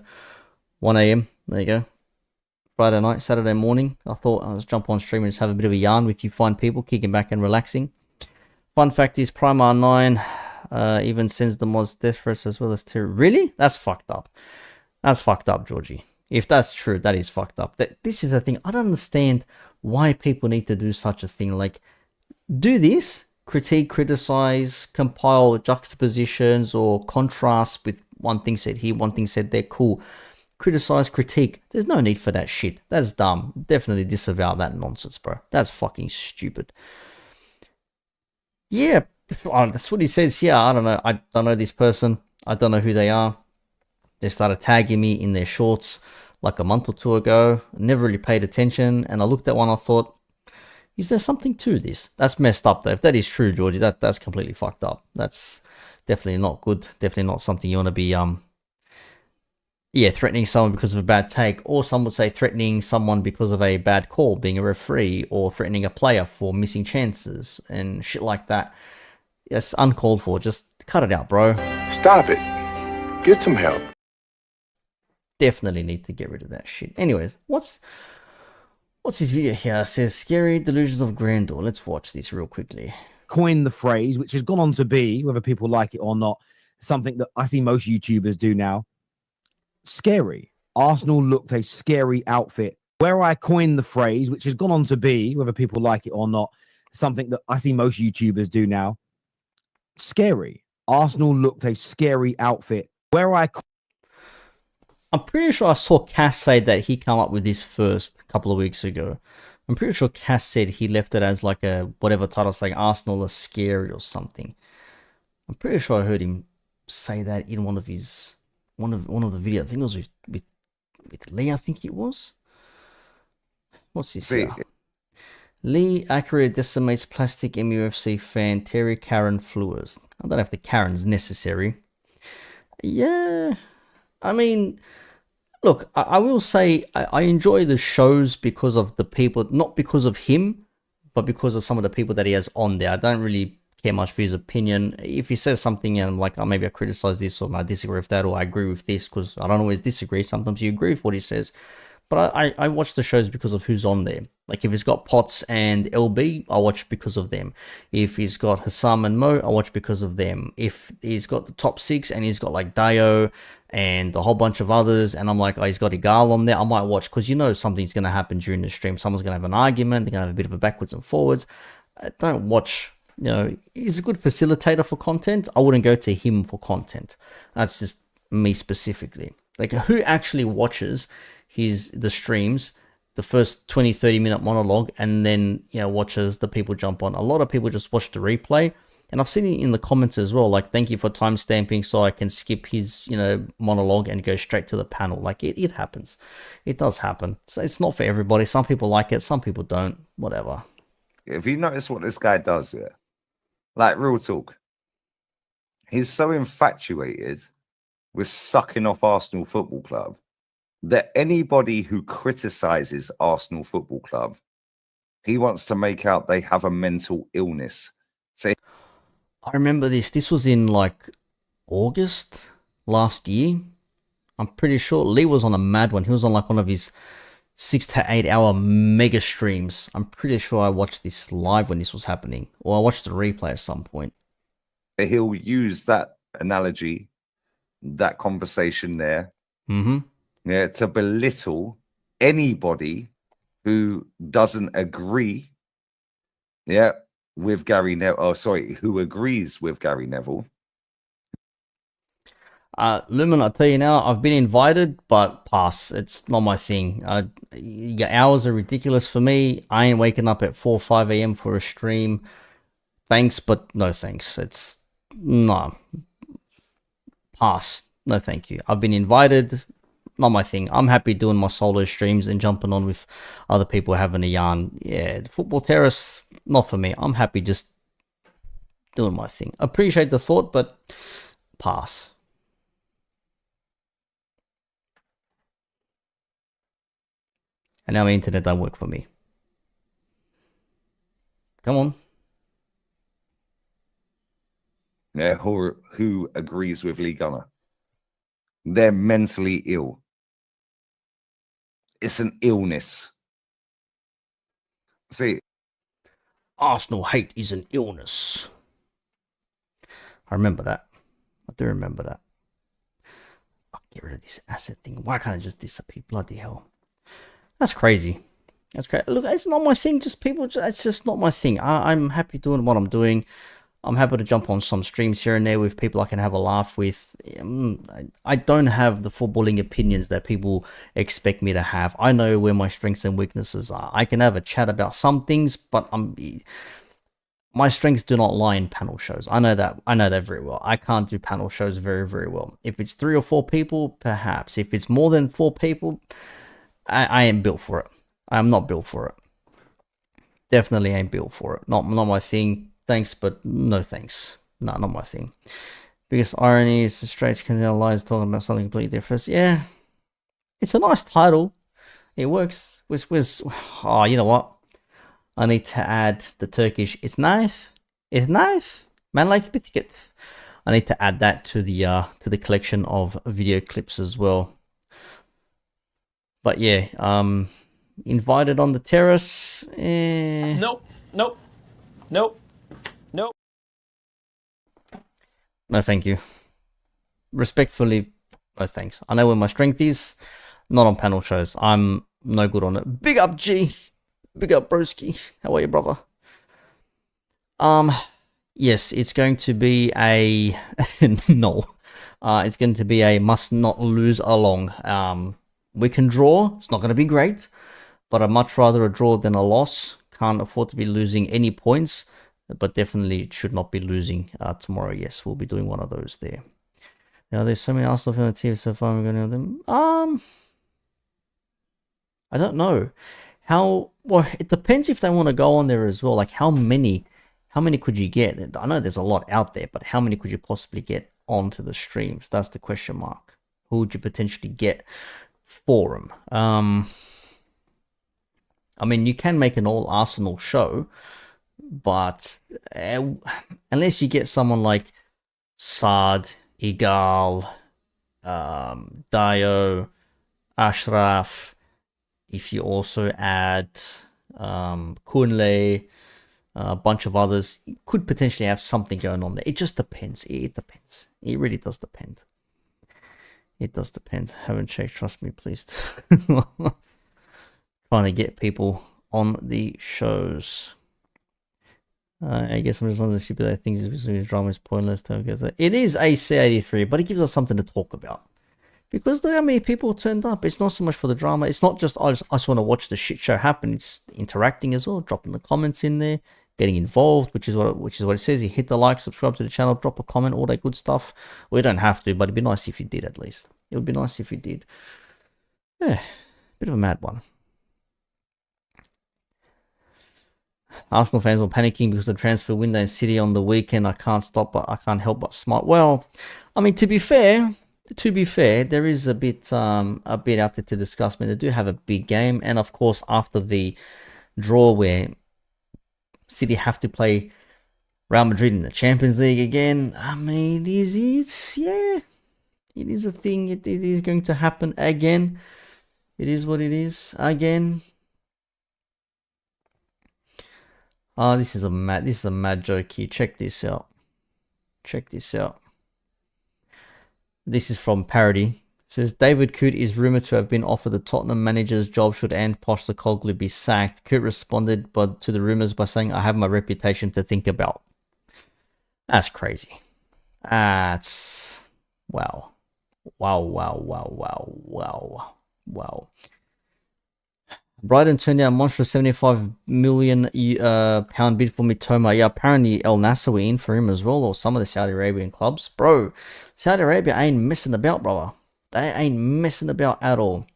1 a.m. there you go. Friday night, Saturday morning. I thought I'll just jump on stream and just have a bit of a yarn with you fine people, kicking back and relaxing. Fun fact is Prime R9 even sends the mods death threats as well as Terry. Really? That's fucked up. That's fucked up, Georgie. If that's true, that is fucked up. This is the thing. I don't understand why people need to do such a thing. Like, do this, critique, criticize, compile juxtapositions or contrasts with one thing said here, one thing said there. Cool. Criticize, critique. There's no need for that shit. That's dumb. Definitely disavow that nonsense, bro. That's fucking stupid. Yeah, that's what he says here. I don't know. I don't know this person. I don't know who they are. They started tagging me in their shorts like a month or two ago. Never really paid attention. And I looked at one. I thought, is there something to this? That's messed up, though. If that is true, Georgie, that's completely fucked up. That's definitely not good. Definitely not something you want to be Yeah, threatening someone because of a bad take, or some would say threatening someone because of a bad call, being a referee, or threatening a player for missing chances and shit like that. It's uncalled for. Just cut it out, bro. Stop it. Get some help. Definitely need to get rid of that shit. Anyways, what's this video here? It says Scary Delusions of Grandeur. Let's watch this real quickly. Coined the phrase, which has gone on to be, whether people like it or not, something that I see most YouTubers do now. Scary. Arsenal looked a scary outfit. Where I coined the phrase, which has gone on to be, whether people like it or not, something that I see most YouTubers do now. Scary. Arsenal looked a scary outfit. Where I'm pretty sure I saw Cass say that he came up with this first a couple of weeks ago. I'm pretty sure Cass said he left it as like a whatever title saying Arsenal is scary or something. I'm pretty sure I heard him say that in one of his one of the videos. I think it was with Lee, I think it was. What's this here? Lee accurately decimates plastic MUFC fan Terry Karen Fleurs. I don't know if the Karen's necessary. Yeah, I mean, look, I will say I enjoy the shows because of the people, not because of him, but because of some of the people that he has on there. I don't really care much for his opinion. If he says something and I'm like, oh, maybe I criticize this or I disagree with that or I agree with this, because I don't always disagree. Sometimes you agree with what he says. But I watch the shows because of who's on there. Like if he's got Potts and LB, I watch because of them. If he's got Hassam and Mo, I watch because of them. If he's got the top 6 and he's got like Dio and a whole bunch of others, and I'm like, oh, he's got Igal on there, I might watch because you know something's going to happen during the stream. Someone's going to have an argument. They're going to have a bit of a backwards and forwards. I don't watch, you know, he's a good facilitator for content. I wouldn't go to him for content. That's just me specifically. Like who actually watches the streams, the first 20-30 minute monologue, and then, you know, watches the people jump on. A lot of people just watch the replay, and I've seen it in the comments as well, like, thank you for timestamping so I can skip his, you know, monologue and go straight to the panel. Like it happens. It does happen. So it's not for everybody. Some people like it, some people don't, whatever. If you notice what this guy does, yeah, like real talk, he's so infatuated with sucking off Arsenal Football Club that anybody who criticizes Arsenal Football Club, he wants to make out they have a mental illness. So I remember this. This was in like August last year. I'm pretty sure Lee was on a mad one. He was on like one of his 6 to 8 hour mega streams. I'm pretty sure I watched this live when this was happening, or I watched the replay at some point. He'll use that analogy, that conversation there. Mm-hmm. Yeah, to belittle anybody who doesn't agree, yeah, with Gary Neville. Oh, sorry, who agrees with Gary Neville. Lumen, I'll tell you now, I've been invited, but pass. It's not my thing. Your hours are ridiculous for me. I ain't waking up at 4 or 5 a.m. for a stream. Thanks, but no thanks. It's no. Pass. No, thank you. I've been invited. Not my thing. I'm happy doing my solo streams and jumping on with other people having a yarn. Yeah, the Football Terrace, not for me. I'm happy just doing my thing. Appreciate the thought, but pass. And now my internet don't work for me. Come on. Yeah, who agrees with Lee Gunner? They're mentally ill. It's an illness. See, Arsenal hate is an illness. I remember that. I do remember that. Fuck, get rid of this asset thing. Why can't it just disappear? Bloody hell. That's crazy. That's crazy. Look, it's not my thing. Just people, it's just not my thing. I'm happy doing what I'm doing. I'm happy to jump on some streams here and there with people I can have a laugh with. I don't have the footballing opinions that people expect me to have. I know where my strengths and weaknesses are. I can have a chat about some things, but my strengths do not lie in panel shows. I know that very well. I can't do panel shows very, very well. If it's 3 or 4 people, perhaps. If it's more than 4 people, I ain't built for it. I'm not built for it. Definitely ain't built for it. Not my thing. Thanks, but no thanks. Not my thing. Biggest irony is the straight Canelo lies talking about something completely different. Yeah, It's a nice title. It works. Oh, you know what? I need to add the Turkish. It's nice. It's nice. Man likes biscuits. I need to add that to the collection of video clips as well. But yeah, invited on the terrace. Nope. Nope. Nope. Nope. No, thank you. Respectfully, no thanks. I know where my strength is. Not on panel shows. I'm no good on it. Big up, G. Big up, broski. How are you, brother? Yes, it's going to be a no. It's going to be a must not lose along. We can draw. It's not going to be great, but I'd much rather a draw than a loss. Can't afford to be losing any points, but definitely should not be losing tomorrow. Yes, we'll be doing one of those there. Now, there's so many Arsenal fan teams so far. We're going to them. I don't know how. Well, it depends if they want to go on there as well. Like how many could you get? I know there's a lot out there, but how many could you possibly get onto the streams? That's the question mark. Who would you potentially get for them? I mean, you can make an all Arsenal show, but unless you get someone like Saad, Igal, Dio, Ashraf, if you also add Kunle, a bunch of others, you could potentially have something going on there. It just depends. It depends. It really does depend. It does depend. Haven't checked. Trust me, please. Trying to get people on the shows. I guess I'm just wondering if people think this drama is pointless. It is a C83, but it gives us something to talk about. Because look how many people turned up. It's not so much for the drama. It's not just I just want to watch the shit show happen. It's interacting as well, dropping the comments in there, getting involved, which is what it says. You hit the like, subscribe to the channel, drop a comment, all that good stuff. Well, you don't have to, but it'd be nice if you did at least. It would be nice if you did. Yeah, bit of a mad one. Arsenal fans were panicking because of the transfer window in City on the weekend. I can't help but smile. Well, I mean, to be fair, there is a bit out there to discuss. I mean, they do have a big game, and of course, after the draw where City have to play Real Madrid in the Champions League again. I mean, it is a thing. It is going to happen again. It is what it is again. This is a mad joke here. Check this out. This is from Parody. It says David Coote is rumoured to have been offered the Tottenham manager's job should Ange Postecoglou be sacked. Coote responded to the rumours by saying, "I have my reputation to think about." That's crazy. That's wow. Brighton turned down a monstrous £75 million bid for Mitoma. Yeah, apparently El Nasser were in for him as well, or some of the Saudi Arabian clubs. Bro, Saudi Arabia ain't messing about, brother. They ain't messing about at all.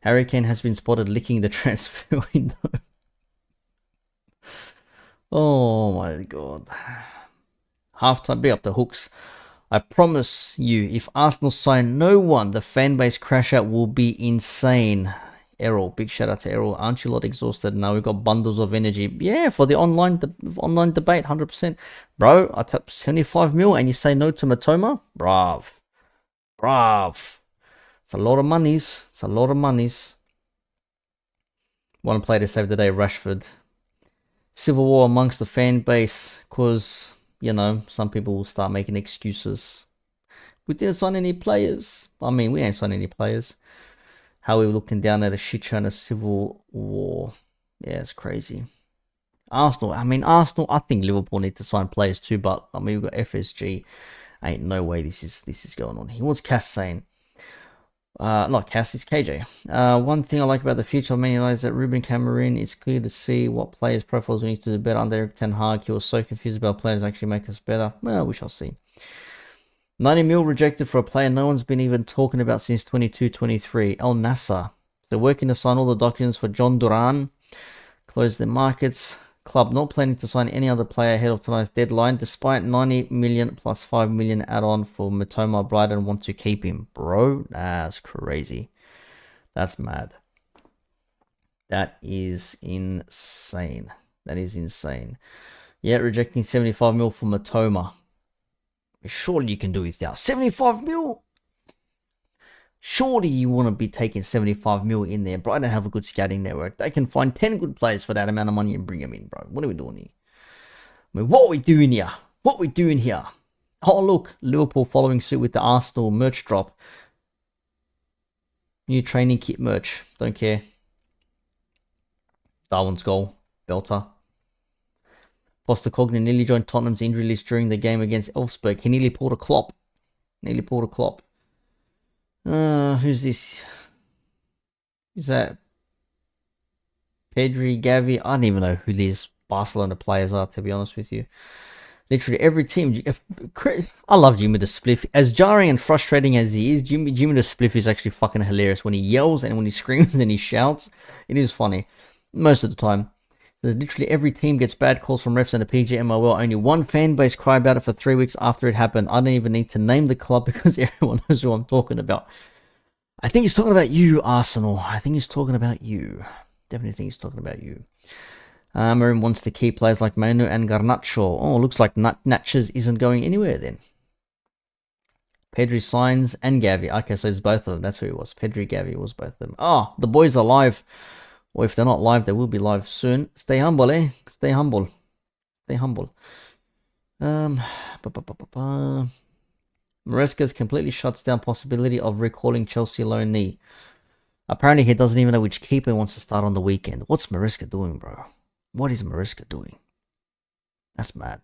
Harry Kane has been spotted licking the transfer window. Oh my god. Halftime, big up the Hooks. I promise you, if Arsenal sign no one, the fan base crash out will be insane. Errol, big shout out to Errol. Aren't you a lot exhausted now? We've got bundles of energy. Yeah, for the online debate, 100%. Bro, I tapped 75 mil and you say no to Mitoma? Brav. It's a lot of monies. One player to save the day, Rashford. Civil war amongst the fan base, because, you know, some people will start making excuses. We didn't sign any players. I mean, we ain't signed any players. How we were looking down at a shit show and a civil war. Yeah, it's crazy. Arsenal, I think Liverpool need to sign players too, but I mean, we've got FSG. Ain't no way this is going on here. What's Cass saying? Not Cass, it's KJ. One thing I like about the future of Man United is that Ruben Cameroon, it's clear to see what players' profiles we need to do better under Eric Ten Hag. He was so confused about players actually make us better. Well, we shall see. 90 mil rejected for a player no one's been even talking about since 22-23. El Nasser. They're working to sign all the documents for John Duran. Close their markets. club not planning to sign any other player ahead of tonight's deadline, despite 90 million plus 5 million add-on for Mitoma. Brighton want to keep him. Bro, that's crazy. That's mad. That is insane. That is insane. Yeah, rejecting 75 mil for Mitoma. Surely you can do without 75 mil. Surely you want to be taking 75 mil in there. Brighton have a good scouting network. They can find 10 good players for that amount of money and bring them in, bro. What are we doing here? I mean, what are we doing here? What are we doing here? Oh, look. Liverpool following suit with the Arsenal merch drop. New training kit merch. Don't care. Darwin's goal. Belter. Postecoglou nearly joined Tottenham's injury list during the game against Elfsberg. He nearly pulled a Klopp. Nearly pulled a Klopp. Who's this? Is that Pedri, Gavi? I don't even know who these Barcelona players are, to be honest with you. Literally every team. I love Jimmy the Spliff. As jarring and frustrating as he is, Jimmy the Spliff is actually fucking hilarious. When he yells and when he screams and he shouts, it is funny. Most of the time. There's literally every team gets bad calls from refs and the PGMOL. Only one fan base cry about it for 3 weeks after it happened. I don't even need to name the club because everyone knows who I'm talking about. I think he's talking about you, Arsenal. I think he's talking about you. Definitely think he's talking about you. Marin wants to keep players like Manu and Garnacho. Oh, looks like Natchez isn't going anywhere then. Pedri signs and Gavi. Okay, so it's both of them. That's who it was. Pedri, Gavi was both of them. Oh, the boys are live. Or if they're not live, they will be live soon. Stay humble, eh? Stay humble. Stay humble. Maresca completely shuts down possibility of recalling Chelsea loan knee. Apparently, he doesn't even know which keeper wants to start on the weekend. What's Maresca doing, bro? What is Maresca doing? That's mad.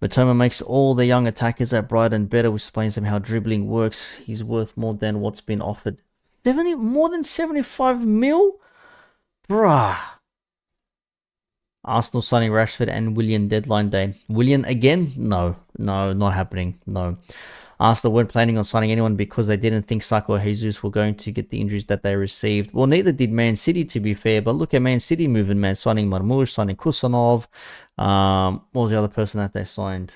Mitoma makes all the young attackers at Brighton better, which explains them how dribbling works. He's worth more than what's been offered. More than 75 mil? Bruh. Arsenal signing Rashford and Willian deadline day. Willian again? No, not happening. No. Arsenal weren't planning on signing anyone because they didn't think Saka or Jesus were going to get the injuries that they received. Well, neither did Man City, to be fair. But look at Man City moving, man. Signing Marmoush, signing Kusanov. What was the other person that they signed?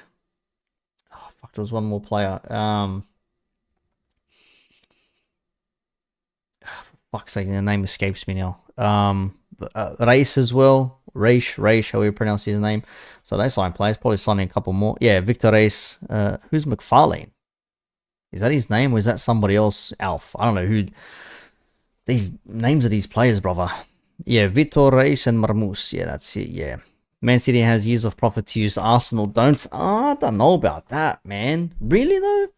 Oh, fuck, there was one more player. Fuck's sake, the name escapes me now. Race as well. Raish, how we pronounce his name. So they signed players, probably signing a couple more. Yeah, Victor Race. Who's McFarlane? Is that his name or is that somebody else? Alf. I don't know who. These names of these players, brother. Yeah, Victor Race and Marmoush. Yeah, that's it. Yeah. Man City has years of profit to use. Arsenal don't. Oh, I don't know about that, man. Really though?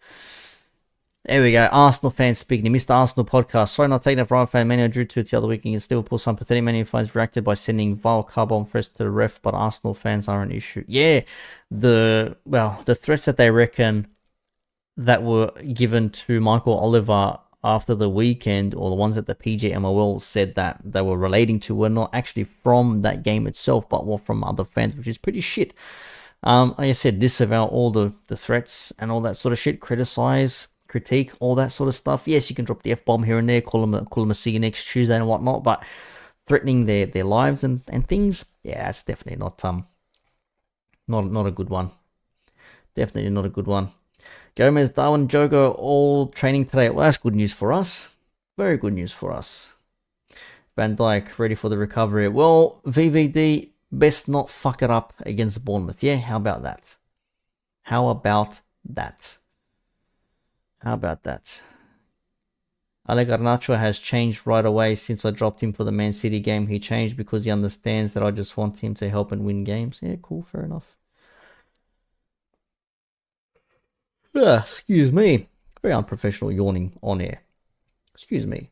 There we go. Arsenal fans speaking. Mr. Arsenal podcast. Sorry, not taking it for fan. Manu drew 2 the other week against Liverpool. Some pathetic Manu fans reacted by sending vile carbon threats to the ref, but Arsenal fans are an issue. Yeah, the threats that they reckon that were given to Michael Oliver after the weekend, or the ones that the PGMOL said that they were relating to, were not actually from that game itself, but were from other fans, which is pretty shit. Like I said, disavow all the threats and all that sort of shit. Criticize, critique, all that sort of stuff. Yes, you can drop the F-bomb here and there, call them a see you next Tuesday and whatnot, but threatening their lives and things, yeah, that's definitely not a good one. Definitely not a good one. Gomez, Darwin, Jogo all training today. Well, that's good news for us. Very good news for us. Van Dijk ready for the recovery. Well, VVD, best not fuck it up against Bournemouth. Yeah, how about that? How about that? How about that? Ale Garnacho has changed right away since I dropped him for the Man City game. He changed because he understands that I just want him to help and win games. Yeah, cool, fair enough. Excuse me. Very unprofessional yawning on air. Excuse me.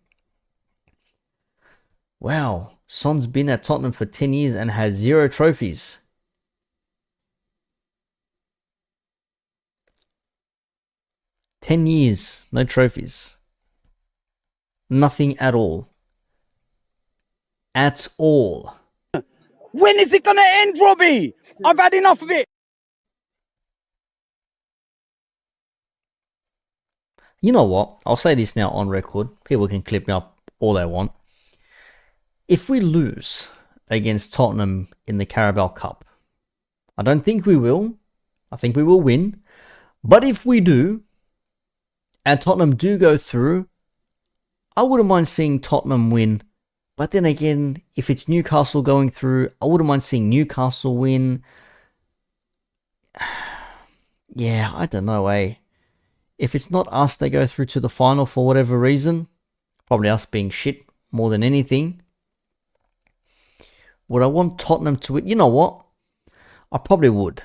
Wow. Son's been at Tottenham for 10 years and has 0 trophies. "10 years, no trophies. Nothing at all. At all." When is it gonna end, Robbie? I've had enough of it. You know what? I'll say this now on record. People can clip me up all they want. If we lose against Tottenham in the Carabao Cup. I don't think we will. I think we will win. But if we do, and Tottenham do go through, I wouldn't mind seeing Tottenham win. But then again, if it's Newcastle going through, I wouldn't mind seeing Newcastle win. Yeah, I don't know, eh? If it's not us, they go through to the final for whatever reason. Probably us being shit more than anything. Would I want Tottenham to win? You know what? I probably would.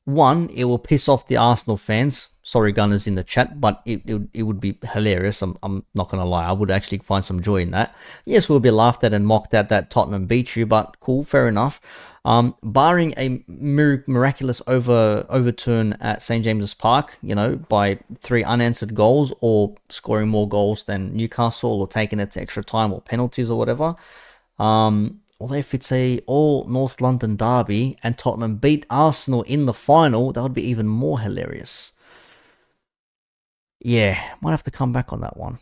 One, it will piss off the Arsenal fans. Sorry, Gunners in the chat, but it would be hilarious. I'm not going to lie. I would actually find some joy in that. Yes, we'll be laughed at and mocked at that Tottenham beat you, but cool, fair enough. Barring a miraculous overturn at St. James's Park, you know, by 3 unanswered goals or scoring more goals than Newcastle or taking it to extra time or penalties or whatever. Although if it's a all North London derby and Tottenham beat Arsenal in the final, that would be even more hilarious. Yeah, might have to come back on that one.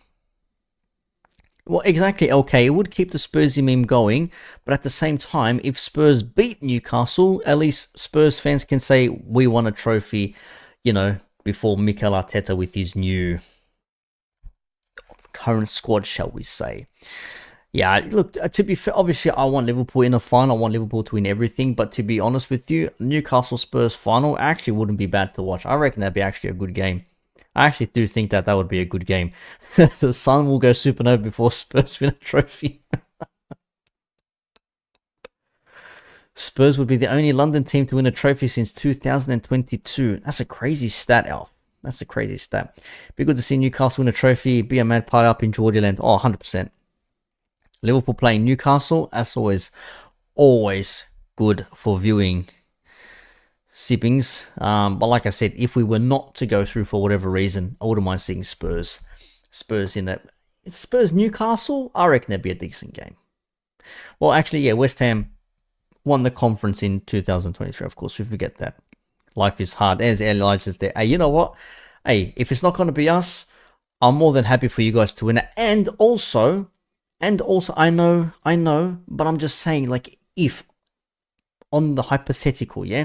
Well, exactly, okay, it would keep the Spursy meme going, but at the same time, if Spurs beat Newcastle, at least Spurs fans can say, we won a trophy, you know, before Mikel Arteta with his new current squad, shall we say. Yeah, look, to be fair, obviously I want Liverpool in the final, I want Liverpool to win everything, but to be honest with you, Newcastle Spurs final actually wouldn't be bad to watch. I reckon that'd be actually a good game. I actually do think that would be a good game. The Sun will go supernova before Spurs win a trophy. Spurs would be the only London team to win a trophy since 2022. That's a crazy stat, Alf. That's a crazy stat. Be good to see Newcastle win a trophy, be a mad party up in Geordie Land. Oh, 100%. Liverpool playing Newcastle, that's always good for viewing sippings. But like I said, if we were not to go through for whatever reason, I wouldn't mind seeing Spurs in that. If Spurs Newcastle, I reckon that'd be a decent game. Well, actually, yeah, West Ham won the conference in 2023. Of course, we forget that. Life is hard. As Elijah's there. Hey, you know what? Hey, if it's not going to be us, I'm more than happy for you guys to win it. And also, I know, but I'm just saying, like, if on the hypothetical, yeah.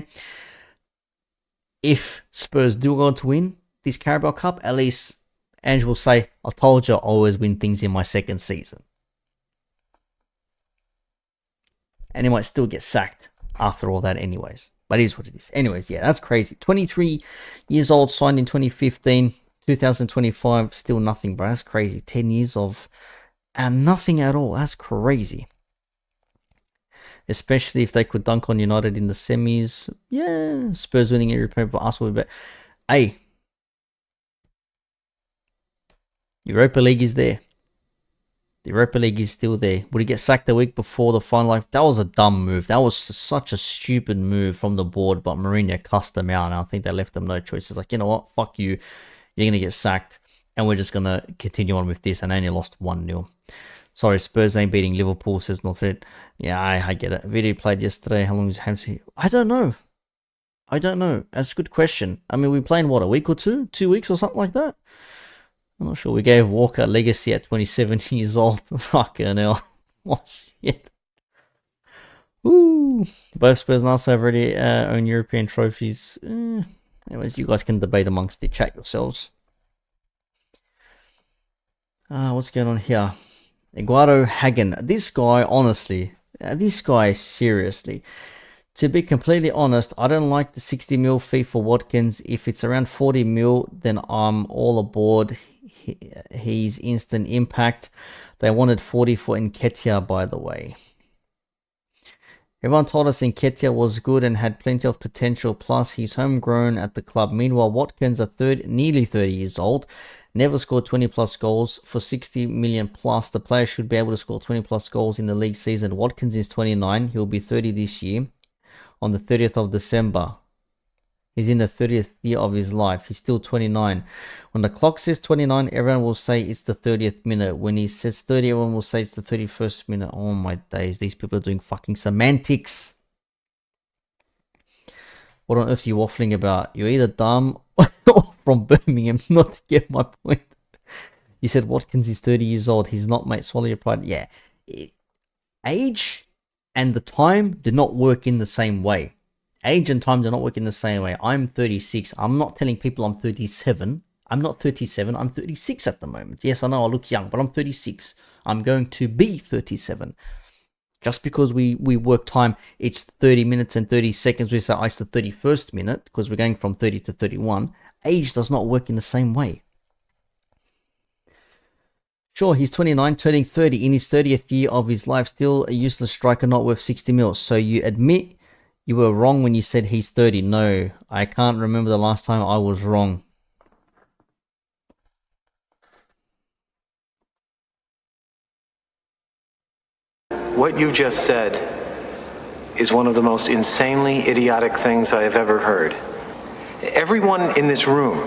If Spurs do go on to win this Carabao Cup, at least Ange will say, I told you I always win things in my second season. And he might still get sacked after all that anyways. But it is what it is. Anyways, yeah, that's crazy. 23 years old, signed in 2015, 2025, still nothing, bro. That's crazy. 10 years of and nothing at all. That's crazy. Especially if they could dunk on United in the semis. Yeah, Spurs winning every Premier, but Arsenal would bet. Hey, Europa League is there. The Europa League is still there. Would he get sacked the week before the final? Like, that was a dumb move. That was such a stupid move from the board, but Mourinho cussed them out, and I think they left them no choice. It's like, you know what? Fuck you. You're going to get sacked, and we're just going to continue on with this, and only lost 1-0. Sorry, Spurs ain't beating Liverpool, says Northred. Yeah, I get it. Video played yesterday. How long is Hampshire? I don't know. That's a good question. I mean, we playing, what, a week or two? 2 weeks or something like that? I'm not sure. We gave Walker legacy at 27 years old. Fucking hell. What shit. Ooh. Both Spurs and us have already own European trophies. Anyways, you guys can debate amongst the chat yourselves. What's going on here? Eduardo Hagen. This guy, honestly, seriously. To be completely honest, I don't like the 60 mil fee for Watkins. If it's around 40 mil, then I'm all aboard. He's instant impact. They wanted 40 for Nketiah, by the way. Everyone told us Nketiah was good and had plenty of potential, plus he's homegrown at the club. Meanwhile, Watkins, nearly 30 years old, never scored 20 plus goals. For 60 million plus, the player should be able to score 20 plus goals in the league season. Watkins is 29. He'll be 30 this year on the 30th of December. He's in the 30th year of his life. He's still 29. When the clock says 29, everyone will say it's the 30th minute. When he says 30, everyone will say it's the 31st minute. Oh my days. These people are doing fucking semantics. What on earth are you waffling about? You're either dumb or from Birmingham, not to get my point. You said Watkins is 30 years old. He's not, mate. Swallow your pride. Yeah. Age and the time do not work in the same way. Age and time do not work in the same way. I'm 36. I'm not telling people I'm 37. I'm not 37. I'm 36 at the moment. Yes, I know I look young, but I'm 36. I'm going to be 37. Just because we work time, it's 30 minutes and 30 seconds. We say, oh, it's the 31st minute because we're going from 30 to 31. Age does not work in the same way. Sure, he's 29, turning 30 in his 30th year of his life, still a useless striker, not worth 60 mils. So you admit you were wrong when you said he's 30. No, I can't remember the last time I was wrong. What you just said is one of the most insanely idiotic things I have ever heard. Everyone in this room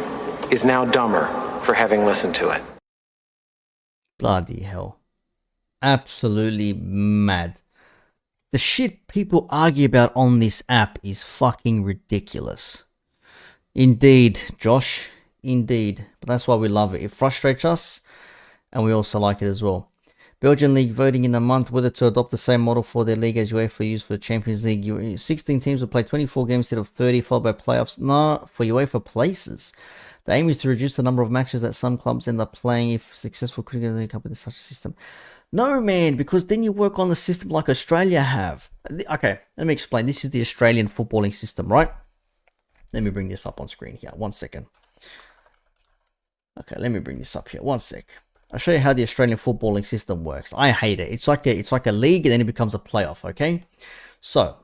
is now dumber for having listened to it. Bloody hell. Absolutely mad. The shit people argue about on this app is fucking ridiculous. Indeed, Josh. Indeed. But that's why we love it. It frustrates us, and we also like it as well. Belgian League voting in a month whether to adopt the same model for their league as UEFA used for the Champions League. 16 teams will play 24 games instead of 30, followed by playoffs. No, for UEFA places. The aim is to reduce the number of matches that some clubs end up playing if successful. Could you come up with such a system? No, man, because then you work on the system like Australia have. Okay, let me explain. This is the Australian footballing system, right? Let me bring this up on screen here. 1 second. Okay, let me bring this up here. 1 sec. I'll show you how the Australian footballing system works. I hate it. It's like a league and then it becomes a playoff, okay? So,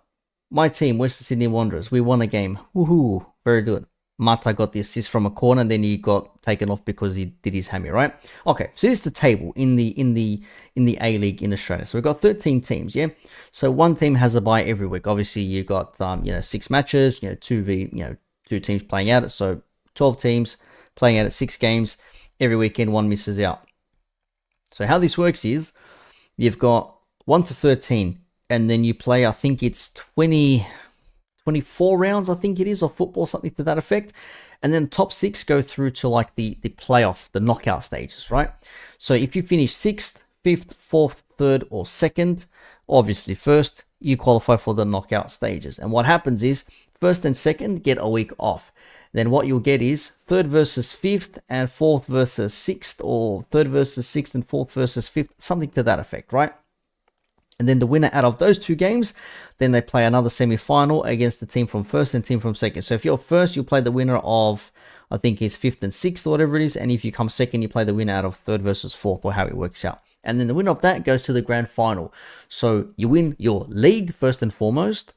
my team, Western Sydney Wanderers, we won a game. Woohoo! Very good. Mata got the assist from a corner, and then he got taken off because he did his hammy, right? Okay, so this is the table in the A League in Australia. So we've got 13 teams, yeah. So one team has a bye every week. Obviously, you got 6 matches, 2 teams playing out it. So 12 teams playing out at 6 games every weekend. One misses out. So how this works is you've got 1 to 13, and then you play. I think it's 24 rounds, I think it is, of football, something to that effect. And then top 6 go through to like the playoff, the knockout stages, right? So if you finish 6th, 5th, 4th, 3rd, or 2nd, obviously 1st, you qualify for the knockout stages. And what happens is 1st and 2nd get a week off. Then what you'll get is 3rd versus 5th and 4th versus 6th, or 3rd versus 6th and 4th versus 5th, something to that effect, right? And then the winner out of those 2 games, then they play another semi-final against the team from 1st and team from 2nd. So if you're 1st, you play the winner of, I think it's 5th and 6th or whatever it is. And if you come 2nd, you play the winner out of 3rd versus 4th, or how it works out. And then the winner of that goes to the grand final. So you win your league first and foremost.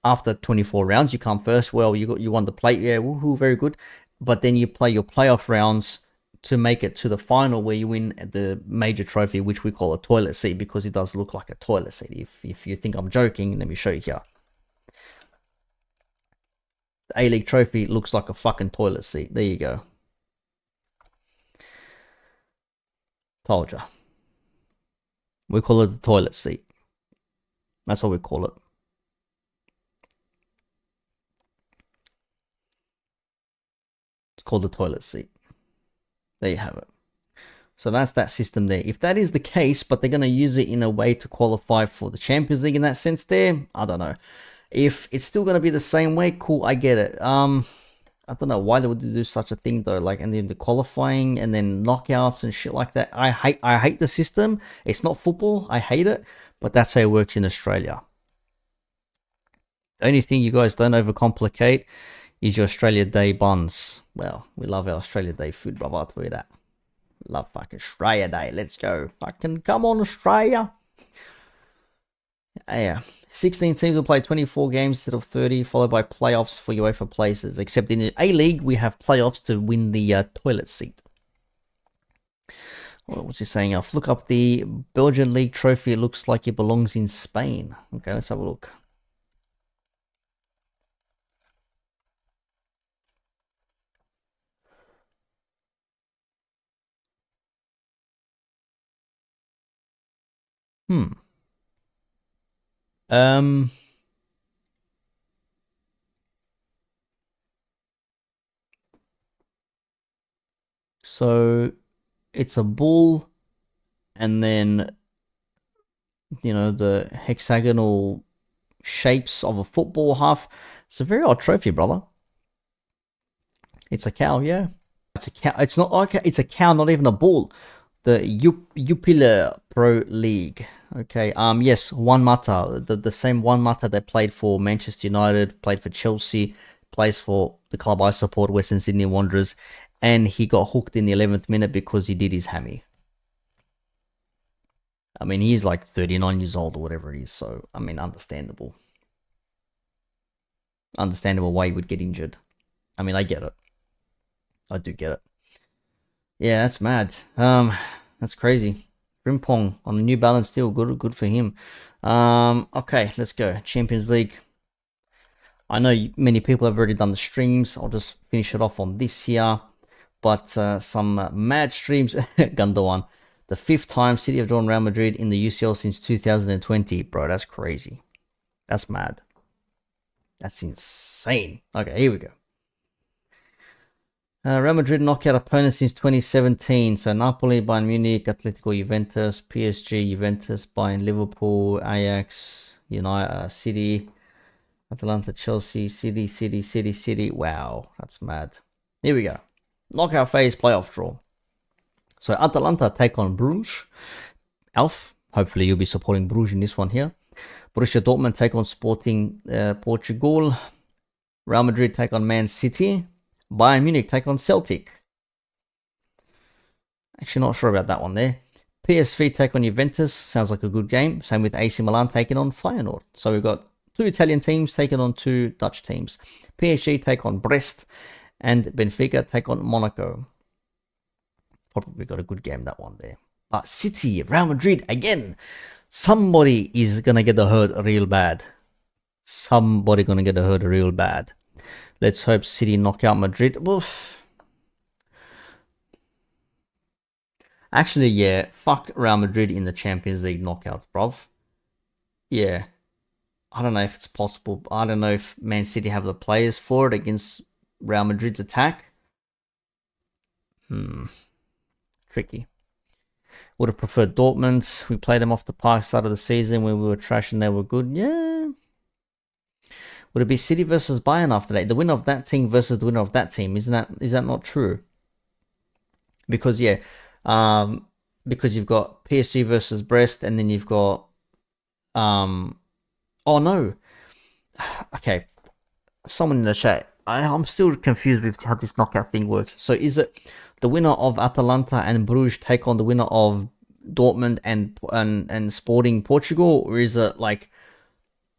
After 24 rounds, you come first. Well, you won the plate. Yeah, woohoo, very good. But then you play your playoff rounds to make it to the final, where you win the major trophy, which we call a toilet seat, because it does look like a toilet seat. If you think I'm joking, let me show you here. The A-League trophy looks like a fucking toilet seat. There you go. Told ya. We call it the toilet seat. That's what we call it. It's called the toilet seat. There you have it. So that's that system there. If that is the case, but they're going to use it in a way to qualify for the Champions League in that sense there, I don't know. If it's still going to be the same way, cool, I get it. I don't know why they would do such a thing though, like, and then the qualifying and then knockouts and shit like that. I hate the system. It's not football. I hate it, but that's how it works in Australia. The only thing you guys don't overcomplicate is your Australia Day buns. Well, we love our Australia Day food, brother, I'll tell you that. Love fucking Australia Day. Let's go. Fucking come on, Australia. Yeah. 16 teams will play 24 games instead of 30, followed by playoffs for UEFA places. Except in the A-League, we have playoffs to win the toilet seat. What's he saying? I'll look up the Belgian League trophy. It looks like it belongs in Spain. Okay, let's have a look. So it's a bull, and then you know, the hexagonal shapes of a football half. It's a very odd trophy, brother. It's a cow, yeah. It's a cow. It's not okay. It's a cow, not even a bull. The Jupiler Pro League. Okay. Yes, Juan Mata, the same Juan Mata that played for Manchester United, played for Chelsea, plays for the club I support, Western Sydney Wanderers, and he got hooked in the 11th minute because he did his hammy. I mean, he's like 39 years old or whatever it is, so I mean, understandable. Understandable why he would get injured. I mean, I get it. I do get it. Yeah, that's mad. That's crazy. Frimpong on a New Balance deal. Good for him. Okay, let's go. Champions League. I know many people have already done the streams. I'll just finish it off on this here. But some mad streams. Gundogan. The 5th time City have drawn Real Madrid in the UCL since 2020. Bro, that's crazy. That's mad. That's insane. Okay, here we go. Real Madrid knockout opponents since 2017. So Napoli, Bayern Munich, Atletico, Juventus, PSG, Juventus, Bayern, Liverpool, Ajax, United, City, Atalanta, Chelsea, City. Wow, that's mad. Here we go. Knockout phase playoff draw. So Atalanta take on Bruges. Alf, hopefully you'll be supporting Bruges in this one here. Borussia Dortmund take on Sporting Portugal. Real Madrid take on Man City. Bayern Munich take on Celtic. Actually not sure about that one there. PSV take on Juventus. Sounds like a good game. Same with AC Milan taking on Feyenoord. So we've got 2 Italian teams taking on 2 Dutch teams. PSG take on Brest. And Benfica take on Monaco. Probably got a good game, that one there. But City, Real Madrid, again. Somebody is going to get hurt real bad. Somebody going to get hurt real bad. Let's hope City knock out Madrid. Oof. Actually, yeah. Fuck Real Madrid in the Champions League knockouts, bruv. Yeah. I don't know if it's possible. I don't know if Man City have the players for it against Real Madrid's attack. Tricky. Would have preferred Dortmund. We played them off the park start of the season when we were trash and they were good. Yeah. Would it be City versus Bayern after that? The winner of that team versus the winner of that team. Is that not true? Because yeah, because you've got PSG versus Brest, and then you've got oh no. Okay. Someone in the chat. I'm still confused with how this knockout thing works. So is it the winner of Atalanta and Bruges take on the winner of Dortmund and Sporting Portugal, or is it like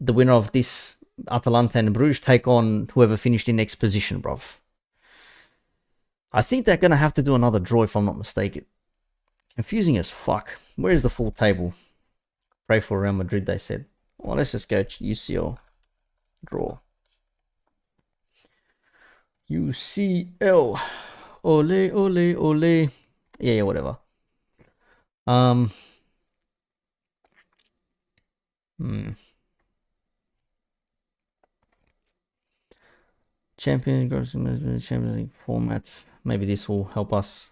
the winner of this Atalanta and Bruges take on whoever finished in next position, bruv? I think they're gonna have to do another draw if I'm not mistaken. Confusing as fuck. Where is the full table? Pray for Real Madrid, they said. Well, let's just go to UCL draw. UCL. Ole, ole, ole. Yeah, whatever. Champions League formats. Maybe this will help us.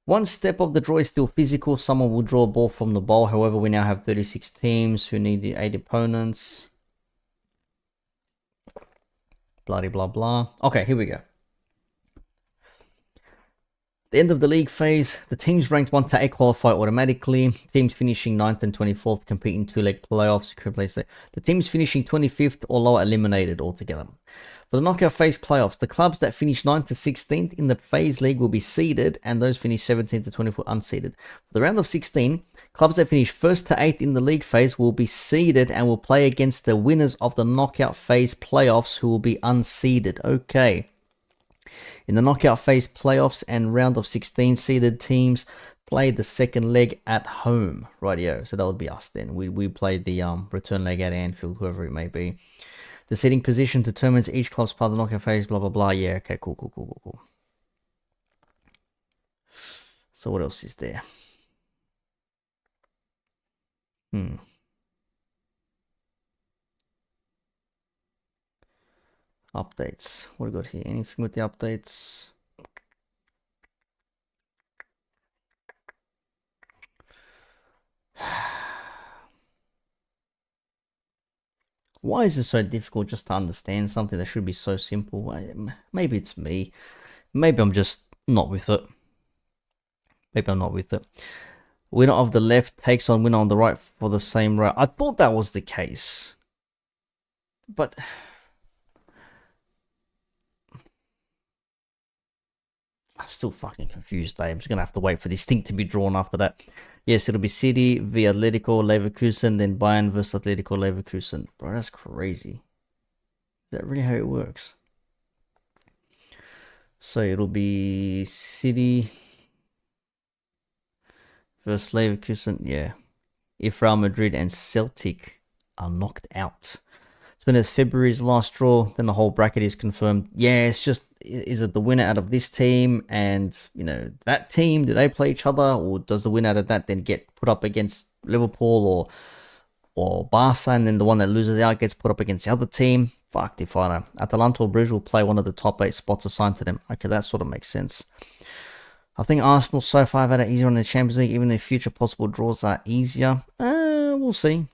One step of the draw is still physical. Someone will draw a ball from the bowl. However, we now have 36 teams who need the 8 opponents. Bloody blah blah. Okay, here we go. The end of the league phase. The teams ranked 1 to 8 qualify automatically. Teams finishing 9th and 24th compete in 2-leg playoffs. The teams finishing 25th or lower eliminated altogether. For the knockout phase playoffs, the clubs that finish 9th to 16th in the phase league will be seeded, and those finish 17th to 24th unseeded. For the round of 16, clubs that finish 1st to 8th in the league phase will be seeded and will play against the winners of the knockout phase playoffs, who will be unseeded. Okay. In the knockout phase playoffs and round of 16, seeded teams play the second leg at home. Rightio. So that would be us then. We played the return leg at Anfield, whoever it may be. The seeding position determines each club's part of the knockout phase, blah, blah, blah. Yeah, okay, cool. So what else is there? Updates. What do we got here? Anything with the updates? Why is it so difficult just to understand something that should be so simple? Maybe it's me. Maybe I'm just not with it. Maybe I'm not with it. Winner of the left takes on winner on the right for the same route. I thought that was the case. But I'm still fucking confused. I'm just going to have to wait for this thing to be drawn after that. Yes, it'll be City v Atletico Leverkusen, then Bayern versus Atletico Leverkusen. Bro, that's crazy. Is that really how it works? So it'll be City versus Leverkusen. Yeah. If Real Madrid and Celtic are knocked out. When it's February's last draw, then the whole bracket is confirmed. Yeah, it's just, is it the winner out of this team and, you know, that team? Do they play each other? Or does the winner out of that then get put up against Liverpool or Barca, and then the one that loses out gets put up against the other team? Fuck if I know. Atalanta or Bruges will play one of the top 8 spots assigned to them. Okay, that sort of makes sense. I think Arsenal so far have had it easier in the Champions League, even if future possible draws are easier. We'll see.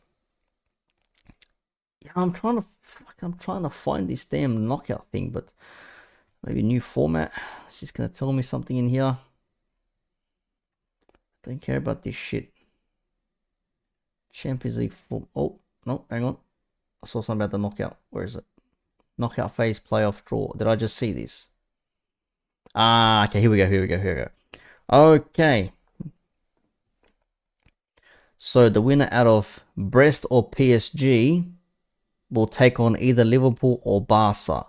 Yeah, I'm trying to find this damn knockout thing, but maybe new format. Is this gonna tell me something in here? Don't care about this shit. Champions League form. Oh no, hang on. I saw something about the knockout. Where is it? Knockout phase playoff draw. Did I just see this? Ah, okay. Here we go. Okay. So the winner out of Brest or PSG will take on either Liverpool or Barca.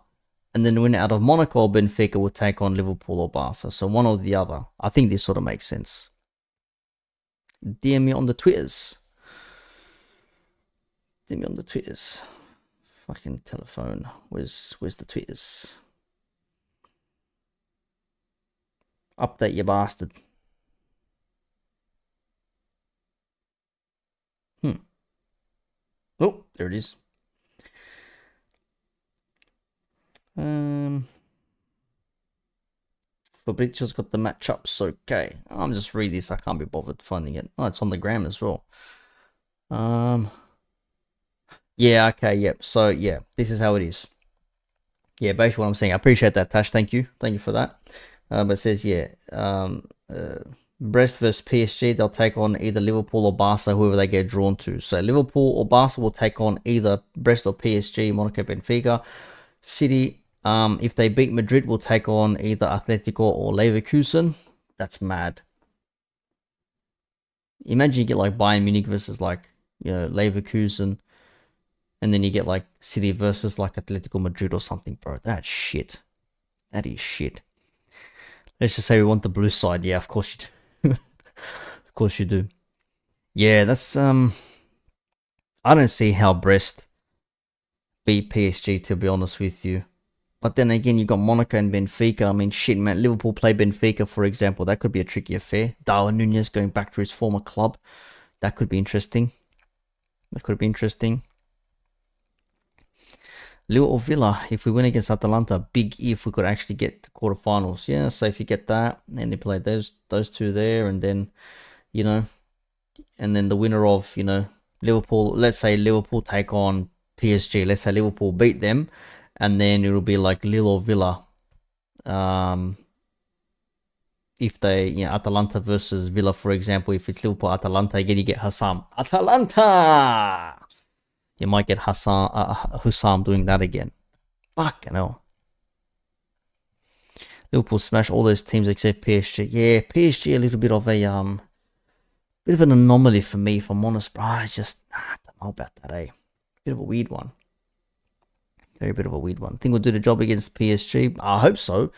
And then the winner out of Monaco or Benfica will take on Liverpool or Barca. So one or the other. I think this sort of makes sense. DM me on the Twitters. Fucking telephone. Where's the Twitters? Update, you bastard. Oh, there it is. Fabrizio's got the matchups. Okay, I'll just read this. I can't be bothered finding it. Oh, it's on the gram as well. Yeah, okay, yep. So yeah, this is how it is. Yeah, basically what I'm saying. I appreciate that, Tash. Thank you for that. But it says Brest versus PSG, they'll take on either Liverpool or Barca, whoever they get drawn to. So Liverpool or Barca will take on either Brest or PSG, Monaco, Benfica. City, if they beat Madrid, will take on either Atletico or Leverkusen. That's mad. Imagine you get like Bayern Munich versus like, you know, Leverkusen, and then you get like City versus like Atletico Madrid or something, bro. That's shit. That is shit. Let's just say we want the blue side. Yeah, of course you do. Of course you do. Yeah, that's I don't see how Brest beat PSG, to be honest with you. But then again, you got Monaco and Benfica. I mean, shit, man. Liverpool play Benfica, for example. That could be a tricky affair. Darwin Nunez going back to his former club. That could be interesting. Lille or Villa, if we win against Atalanta, big if we could actually get the quarterfinals. Yeah, so if you get that, and they play those two there, and then, you know, and then the winner of, you know, Liverpool, let's say Liverpool take on PSG. Let's say Liverpool beat them, and then it'll be like Lille or Villa. If they, you know, Atalanta versus Villa, for example, if it's Liverpool Atalanta, again you get Hussam. Atalanta! You might get Hussam doing that again. Fucking hell. Liverpool smash all those teams except PSG. Yeah, PSG a little bit of a bit of an anomaly for me, if I'm honest, bro. I don't know about that, eh? Bit of a weird one. Very bit of a weird one. Think we'll do the job against PSG? I hope so.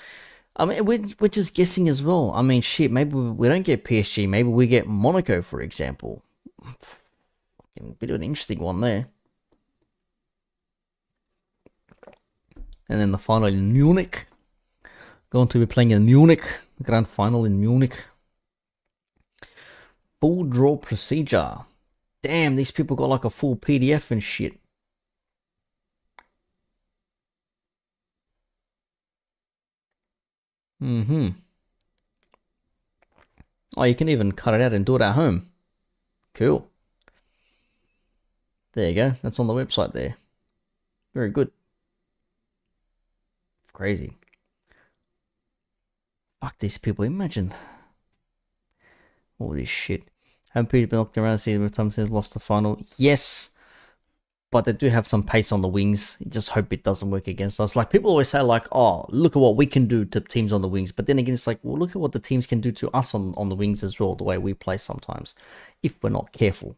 I mean, we're just guessing as well. I mean, shit, maybe we don't get PSG. Maybe we get Monaco, for example. Fucking bit of an interesting one there. And then the final in Munich. Going to be playing in Munich. Grand final in Munich. Full draw procedure. Damn, these people got like a full PDF and shit. Oh, you can even cut it out and do it at home. Cool. There you go. That's on the website there. Very good. Crazy. Fuck these people. Imagine all this shit. Haven't Peter been knocked around season every time since lost the final? Yes. But they do have some pace on the wings. You just hope it doesn't work against us. Like, people always say, like, oh, look at what we can do to teams on the wings. But then again, it's like, well, look at what the teams can do to us on the wings as well, the way we play sometimes, if we're not careful.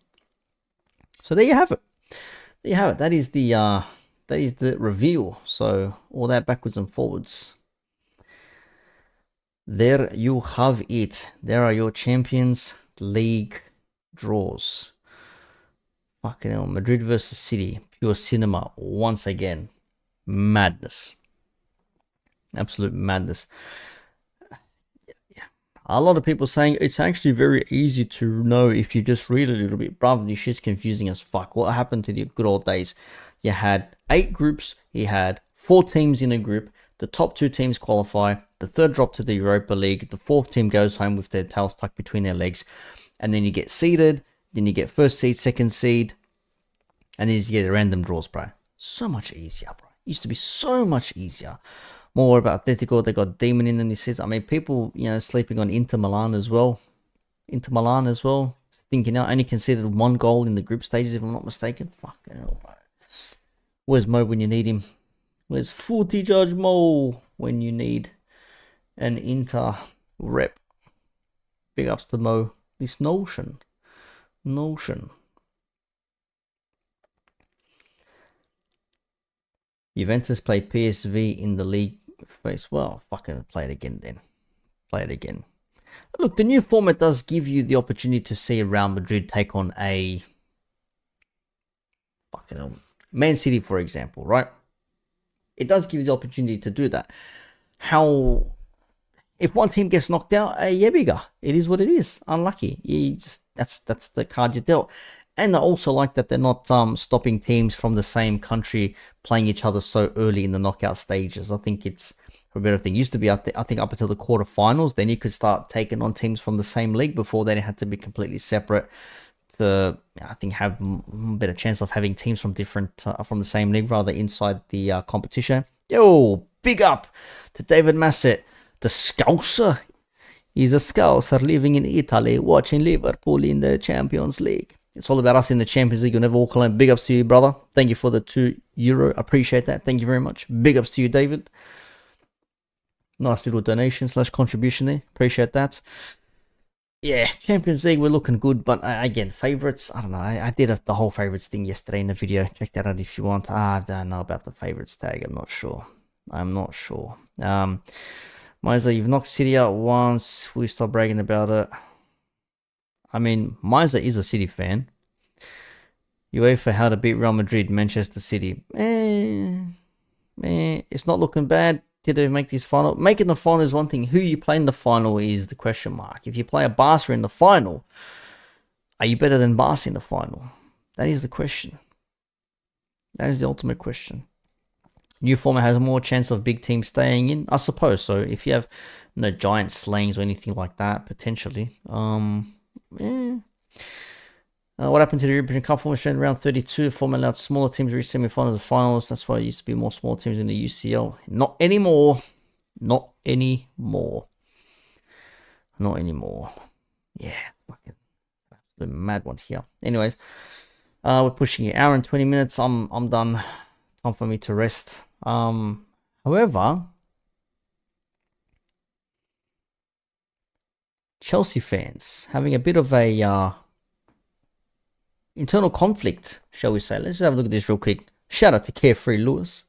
So there you have it. There you have it. That is the reveal. So all that backwards and forwards. There you have it. There are your Champions League draws. Fucking hell. Madrid versus City. Pure cinema once again. Madness. Absolute madness. A lot of people saying it's actually very easy to know if you just read a little bit. Brother, this shit's confusing as fuck. What happened to the good old days? You had 8 groups. You had 4 teams in a group. The top 2 teams qualify. The third drop to the Europa League. The 4th team goes home with their tails tucked between their legs. And then you get seeded. Then you get first seed, second seed. And then you get random draws, bro. So much easier, bro. It used to be so much easier. More about Atletico. They got Demon in this season. I mean, people, sleeping on Inter Milan as well. Thinking now, only conceded 1 goal in the group stages, if I'm not mistaken. Fucking hell, bro. Where's Mo when you need him? Where's Footy Judge Mo when you need an Inter rep? Big ups to Mo. This notion. Juventus play PSV in the league phase. Well, fucking play it again then. Play it again. Look, the new format does give you the opportunity to see Real Madrid take on a fucking Man City, for example, right? It does give you the opportunity to do that. How, if one team gets knocked out, bigger. It is what it is. Unlucky. That's the card you dealt. And I also like that they're not stopping teams from the same country playing each other so early in the knockout stages. I think it's a better thing. It used to be, I think, up until the quarterfinals. Then you could start taking on teams from the same league. Before they had to be completely separate to, I think, have a better chance of having teams from from the same league rather inside the competition. Yo, big up to David Massett, the Scouser. He's a Scouser living in Italy, watching Liverpool in the Champions League. It's all about us in the Champions League. You'll never walk alone. Big ups to you, brother. Thank you for the €2. Appreciate that. Thank you very much. Big ups to you, David. Nice little donation / contribution there. Appreciate that. Yeah, Champions League, we're looking good. But again, favourites, I don't know. I did the whole favourites thing yesterday in the video. Check that out if you want. I don't know about the favourites tag. I'm not sure. Miser, you've knocked City out once. We stop bragging about it. I mean, Miser is a City fan. UEFA how to beat Real Madrid, Manchester City. It's not looking bad. Did they make this final? Making the final is one thing. Who you play in the final is the question mark. If you play a Barca in the final, are you better than Barca in the final? That is the question. That is the ultimate question. New format has more chance of big teams staying in, I suppose. So if you have no giant slayings or anything like that, potentially. What happened to the European Cup format strength around 32? Format allowed smaller teams to reach semi-finals and finals. That's why it used to be more small teams in the UCL. Not anymore. Yeah, fucking the mad one here. Anyways, we're pushing it. Hour and 20 minutes. I'm done. Time for me to rest. However, Chelsea fans having a bit of a internal conflict, shall we say. Let's have a look at this real quick. Shout out to Carefree Lewis.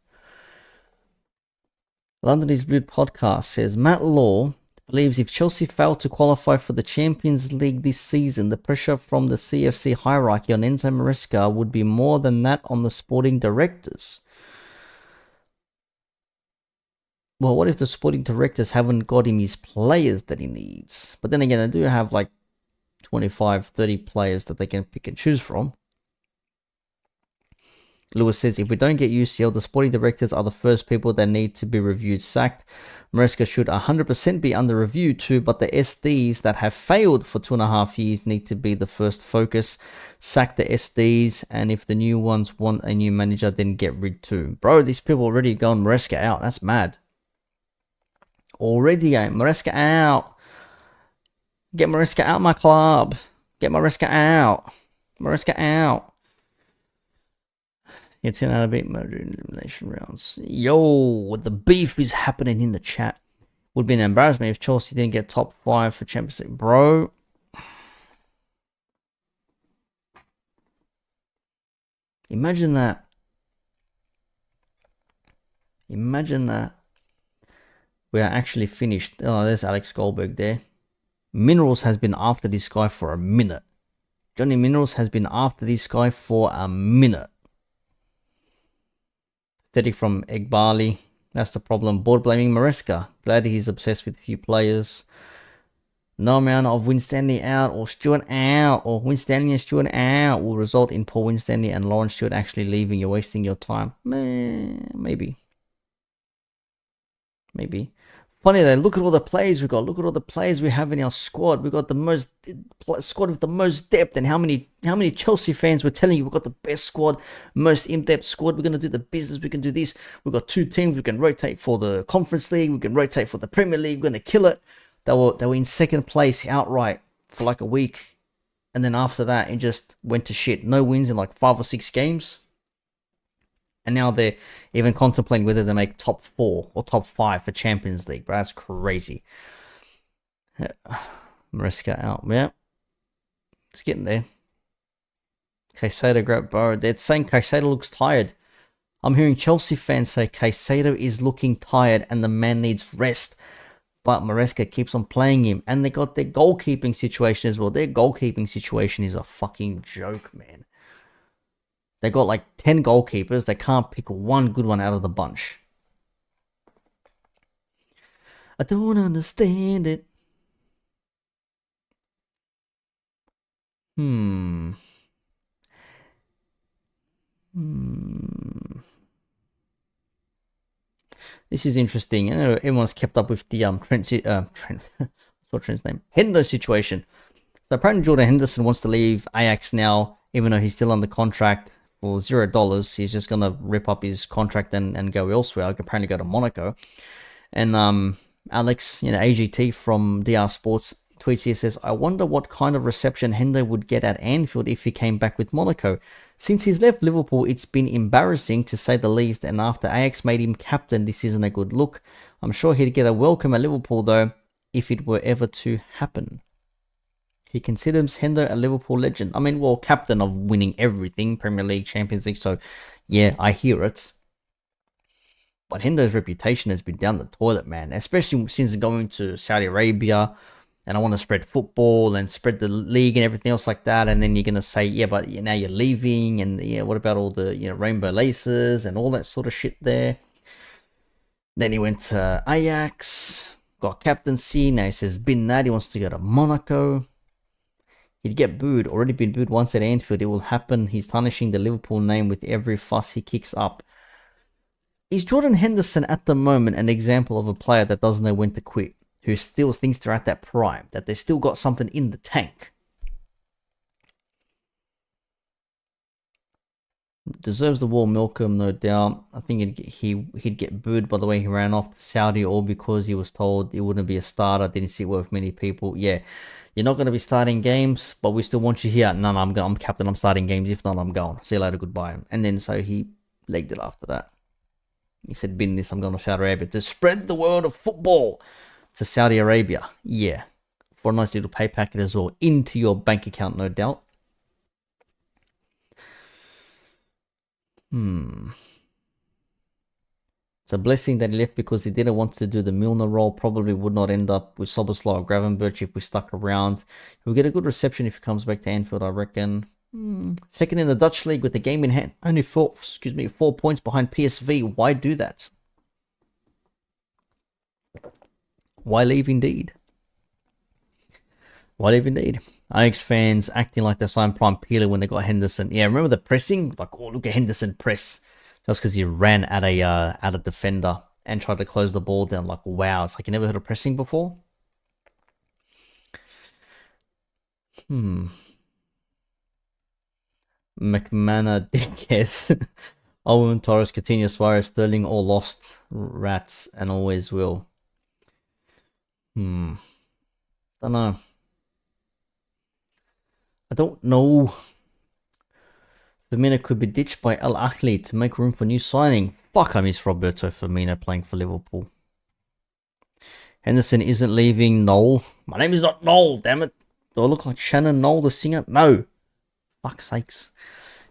London is Blue podcast says Matt Law believes if Chelsea fail to qualify for the Champions League this season, the pressure from the CFC hierarchy on Enzo Maresca would be more than that on the sporting directors. Well, what if the sporting directors haven't got him his players that he needs? But then again, they do have like 25, 30 players that they can pick and choose from. Lewis says, if we don't get UCL, the sporting directors are the first people that need to be reviewed, sacked. Maresca should 100% be under review too, but the SDs that have failed for 2.5 years need to be the first focus. Sack the SDs, and if the new ones want a new manager, then get rid too. Bro, these people already gone Maresca out. That's mad. Already, Maresca out. Get Maresca out my club. Get Maresca out. Maresca out. It's in out of 8 elimination rounds. Yo, the beef is happening in the chat. Would be an embarrassment if Chelsea didn't get top 5 for Champions League. Bro. Imagine that. Imagine that. We are actually finished. Oh, there's Alex Goldberg there. Minerals has been after this guy for a minute. Johnny Minerals has been after this guy for a minute. 30 from Egbali. That's the problem. Board blaming Maresca. Glad he's obsessed with a few players. No amount of Winstanley out or Stewart out or Winstanley and Stewart out will result in Paul Winstanley and Lawrence Stewart actually leaving. You're wasting your time. Maybe. Maybe. Funny though, look at all the players we got. Look at all the players we have in our squad. We got the most squad with the most depth. And how many Chelsea fans were telling you we've got the best squad, most in-depth squad. We're gonna do the business. We can do this. We've got 2 teams. We can rotate for the Conference League. We can rotate for the Premier League. We're gonna kill it. They were in second place outright for like a week, and then after that it just went to shit. No wins in like 5 or 6 games. And now they're even contemplating whether they make top 4 or top 5 for Champions League. But that's crazy. Maresca out. Yeah. It's getting there. Caicedo grabbed Borough. They're saying Caicedo looks tired. I'm hearing Chelsea fans say Caicedo is looking tired and the man needs rest. But Maresca keeps on playing him. And they got their goalkeeping situation as well. Their goalkeeping situation is a fucking joke, man. They got like 10 goalkeepers. They can't pick one good one out of the bunch. I don't understand it. This is interesting. I know everyone's kept up with the what's Trent's name? Hendo situation. So apparently Jordan Henderson wants to leave Ajax now, even though he's still under contract for $0. He's just gonna rip up his contract and go elsewhere. Apparently go to Monaco. And Alex, AGT from DR Sports tweets here, says, I wonder what kind of reception Hendo would get at Anfield if he came back with Monaco. Since he's left Liverpool, it's been embarrassing to say the least, and after Ajax made him captain, this isn't a good look. I'm sure he'd get a welcome at Liverpool though, if it were ever to happen. He considers Hendo a Liverpool legend. I mean, well, captain of winning everything, Premier League, Champions League, so yeah, I hear it. But Hendo's reputation has been down the toilet, man, especially since going to Saudi Arabia, and I want to spread football and spread the league and everything else like that, and then you're going to say, yeah, but now you're leaving, and yeah, what about all the rainbow laces and all that sort of shit there? Then he went to Ajax, got captaincy, now he says bin that, he wants to go to Monaco. He'd get booed, already been booed once at Anfield, it will happen. He's tarnishing the Liverpool name with every fuss he kicks up. Is Jordan Henderson at the moment an example of a player that doesn't know when to quit? Who still thinks they're at that prime, that they still got something in the tank? Deserves the wall, Milcom, no doubt. I think he'd get booed by the way he ran off to Saudi, all because he was told he wouldn't be a starter, didn't sit well with many people. Yeah, you're not going to be starting games, but we still want you here. No, I'm captain, I'm starting games. If not, I'm gone. See you later, goodbye. And then so he legged it after that. He said, bin this, I'm going to Saudi Arabia to spread the world of football to Saudi Arabia. Yeah, for a nice little pay packet as well, into your bank account, no doubt. It's a blessing that he left because he didn't want to do the Milner role. Probably would not end up with Szoboszlai or Gravenberch if we stuck around. He'll get a good reception if he comes back to Anfield, I reckon. Second in the Dutch league with the game in hand. Only 4 points behind PSV. Why do that? Why leave indeed? Why leave indeed? Ajax fans acting like they signed Prime Peeler when they got Henderson. Yeah, remember the pressing? Like, oh, look at Henderson press. Just because he ran at a defender and tried to close the ball down. Like, wow, it's like you never heard of pressing before? McManus, dickhead. Owen, Torres, Coutinho, Suarez, Sterling all lost. Rats and always will. Don't know. I don't know. Firmino could be ditched by Al Ahly to make room for new signing. Fuck, I miss Roberto Firmino playing for Liverpool. Henderson isn't leaving. Noel. My name is not Noel, damn it. Do I look like Shannon Noel, the singer? No. Fuck's sakes.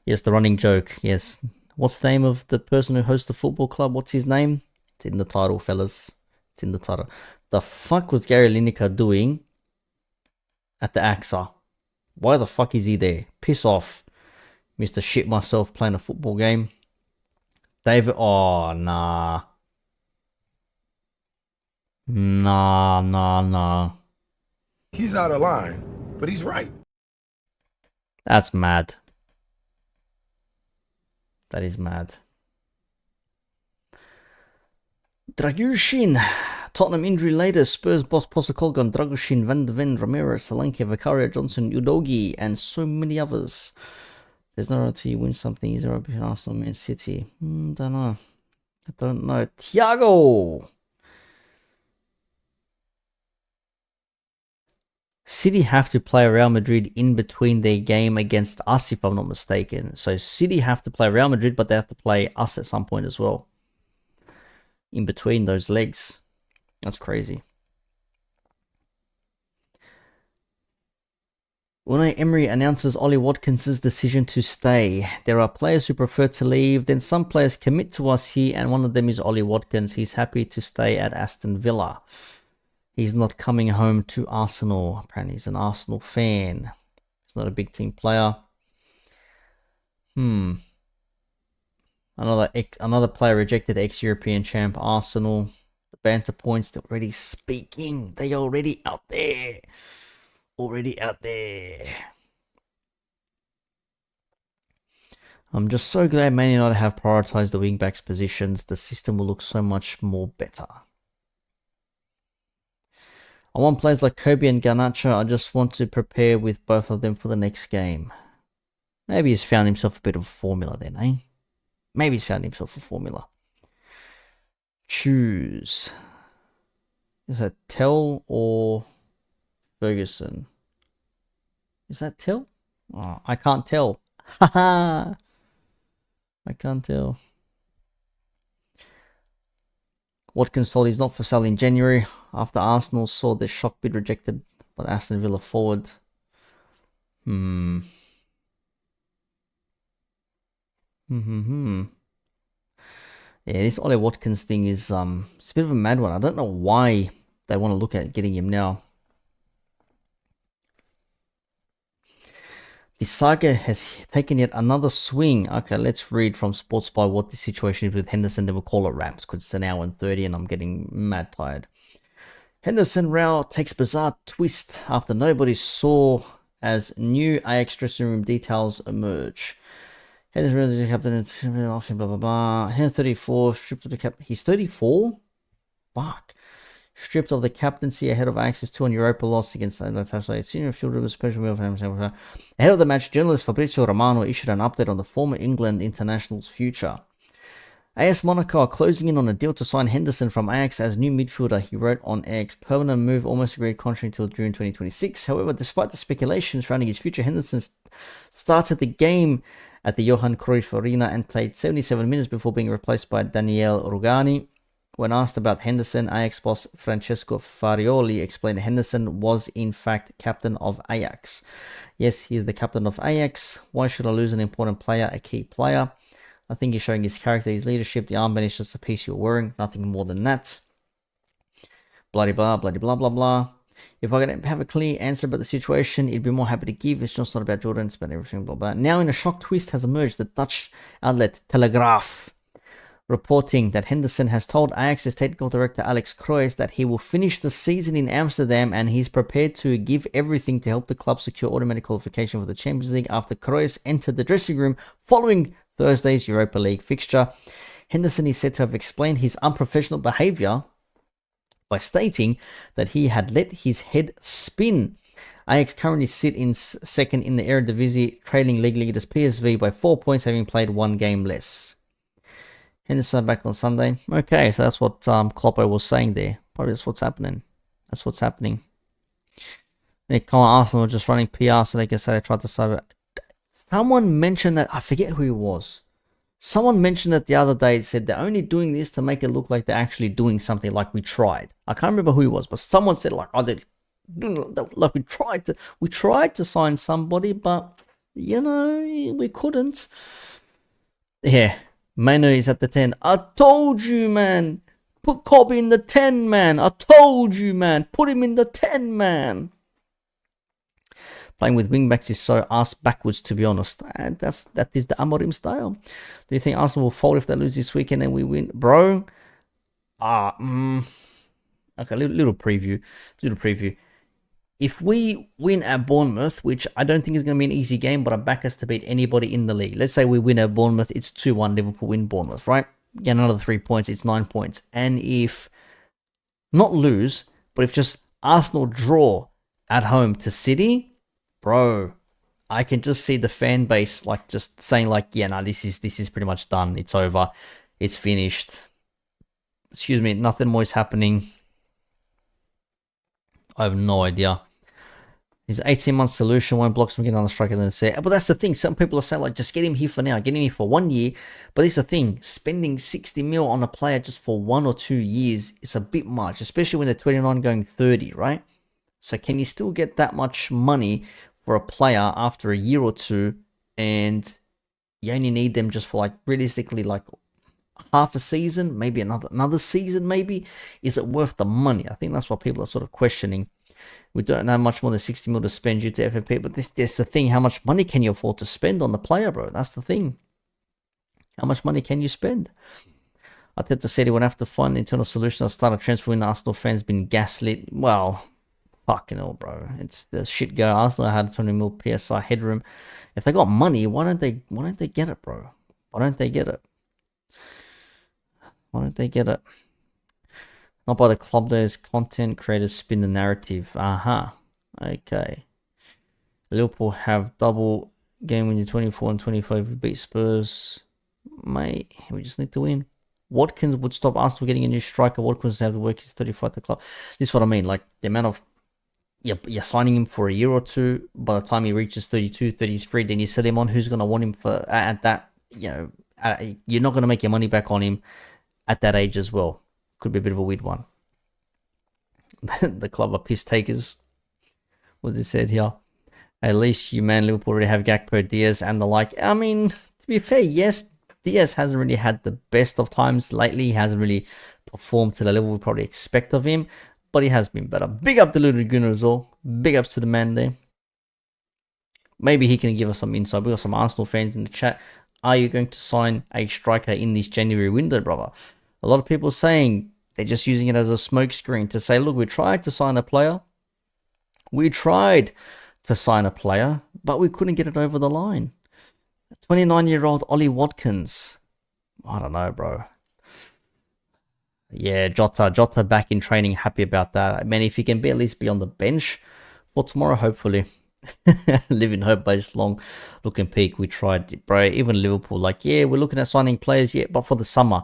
Yes, the running joke. Yes. What's the name of the person who hosts the football club? What's his name? It's in the title, fellas. It's in the title. The fuck was Gary Lineker doing at the AXA? Why the fuck is he there? Piss off. Mr. Shit myself playing a football game. David. Oh, nah. Nah. He's out of line, but he's right. That's mad. That is mad. Dragushin. Tottenham injury later. Spurs boss Postecoglou, Dragushin, Van de Ven, Romero, Solanke, Vicario, Johnson, Udogi, and so many others. There's no road to you win something. Is there a between Arsenal and Man City? Don't know. I don't know. Thiago! City have to play Real Madrid in between their game against us, if I'm not mistaken. So City have to play Real Madrid, but they have to play us at some point as well. In between those legs. That's crazy. Unai Emery announces Ollie Watkins' decision to stay. There are players who prefer to leave, then some players commit to us here, and one of them is Ollie Watkins. He's happy to stay at Aston Villa. He's not coming home to Arsenal. Apparently he's an Arsenal fan. He's not a big team player. Another player rejected, ex-European champ Arsenal. The banter points, they're already speaking. They already out there. Already out there. I'm just so glad Man United have prioritized the wing-backs positions. The system will look so much more better. I want players like Kobe and Garnacho. I just want to prepare with both of them for the next game. Maybe he's found himself a bit of a formula then, eh? Maybe he's found himself a formula. Choose. Is that Tell or Ferguson? Is that Tell? Oh, I can't tell. Haha. I can't tell. Watkins told he's not for sale in January after Arsenal saw the shock bid rejected by Aston Villa forward. Yeah, this Ollie Watkins thing is it's a bit of a mad one. I don't know why they want to look at getting him now. The saga has taken yet another swing. Okay, let's read from Sports Spy what the situation is with Henderson. Then we'll call it wraps because it's an hour and 30 and I'm getting mad tired. Henderson row takes bizarre twist after nobody saw as new Ajax dressing room details emerge. Henderson captain, blah blah blah. Henderson 34 stripped of the cap. He's 34. Fuck. Stripped of the captaincy ahead of Ajax's 2-1 Europa loss against senior fielder with special move. Ahead of the match, journalist Fabrizio Romano issued an update on the former England international's future. AS Monaco are closing in on a deal to sign Henderson from Ajax as new midfielder, he wrote on X. Permanent move, almost agreed contract until June 2026. However, despite the speculation surrounding his future, Henderson started the game at the Johan Cruyff Arena and played 77 minutes before being replaced by Daniele Rugani. When asked about Henderson, Ajax boss Francesco Farioli explained Henderson was in fact captain of Ajax. Yes, he is the captain of Ajax. Why should I lose an important player, a key player? I think he's showing his character, his leadership. The armband is just a piece you're wearing, nothing more than that. Bloody blah, bloody blah, blah, blah. If I could have a clear answer about the situation, it'd be more happy to give. It's just not about Jordan, it's about everything, blah, blah. Now, in a shock twist has emerged, the Dutch outlet Telegraaf reporting that Henderson has told Ajax's technical director Alex Cruyff that he will finish the season in Amsterdam and he's prepared to give everything to help the club secure automatic qualification for the Champions League after Cruyff entered the dressing room following Thursday's Europa League fixture. Henderson is said to have explained his unprofessional behavior by stating that he had let his head spin. Ajax currently sit in second in the Eredivisie, trailing league leaders PSV by 4 points, having played 1 game less. Henderson back on Sunday. Okay, so that's what Kloppo was saying there. Probably that's what's happening. That's what's happening. They can't Arsenal just running PR so they can say they tried to save it. Someone mentioned that, I forget who it was. Someone mentioned it the other day, said they're only doing this to make it look like they're actually doing something, like we tried. I can't remember who it was, but someone said like, oh, like we tried to sign somebody, but you know, we couldn't. Yeah, Manu is at the 10. I told you, man. Put Kobe in the 10, man. I told you, man. Put him in the 10, man. Playing with wingbacks is so ass backwards, to be honest. And that is the Amorim style. Do you think Arsenal will fold if they lose this weekend and we win? Bro. Okay, little preview. If we win at Bournemouth, which I don't think is going to be an easy game, but I back us to beat anybody in the league. Let's say we win at Bournemouth, it's 2-1, Liverpool win Bournemouth, right? Get another 3 points, it's 9 points. And if, not lose, but if just Arsenal draw at home to City, bro, I can just see the fan base like just saying like, yeah, no, this is pretty much done. It's over. It's finished. Excuse me, nothing more is happening. I have no idea. His 18-month solution won't block some getting on the striker than say. But that's the thing. Some people are saying like, just get him here for now. Get him here for 1 year. But it's the thing. Spending 60 mil on a player just for 1 or 2 years is a bit much, especially when they're 29 going 30, right? So can you still get that much money for a player after a year or two, and you only need them just for like realistically like half a season, maybe another season, maybe? Is it worth the money? I think that's what people are sort of questioning. We don't have much more than 60 mil to spend due to FFP, but this the thing. How much money can you afford to spend on the player, bro? That's the thing. How much money can you spend? Arteta said he would have to find an internal solution. I'll start a transfer when Arsenal fans been gaslit. Well, fucking hell, bro. It's the shit go. Arsenal had 20 mil PSI headroom. If they got money, why don't they get it, bro? Why don't they get it? Why don't they get it? Not by the club, those content creators spin the narrative. Okay. Liverpool have double game winning 24 and 25. We beat Spurs. Mate, we just need to win. Watkins would stop Arsenal getting a new striker. Watkins have to work his 35 at the club. This is what I mean. Like the amount of you're signing him for a year or two. By the time he reaches 32, 33, then you sell him on. Who's going to want him for at that? You know, you're not going to make your money back on him at that age as well. Could be a bit of a weird one. The club are piss takers. What's it said here? At least you, man, Liverpool already have Gakpo, Diaz, and the like. I mean, to be fair, yes, Diaz hasn't really had the best of times lately. He hasn't really performed to the level we probably expect of him, but he has been better. Big up to Ludwig Gunnar as well. Big ups to the man there. Maybe he can give us some insight. We got some Arsenal fans in the chat. Are you going to sign a striker in this January window, brother? A lot of people are saying they're just using it as a smokescreen to say, look, we tried to sign a player. We tried to sign a player, but we couldn't get it over the line. 29-year-old Ollie Watkins. I don't know, bro. Yeah, Jota back in training. Happy about that. I mean, if he can at least be on the bench for tomorrow, hopefully. Live in hope based long looking peak. We tried, bro. Even Liverpool, like, yeah, we're looking at signing players, yeah, but for the summer.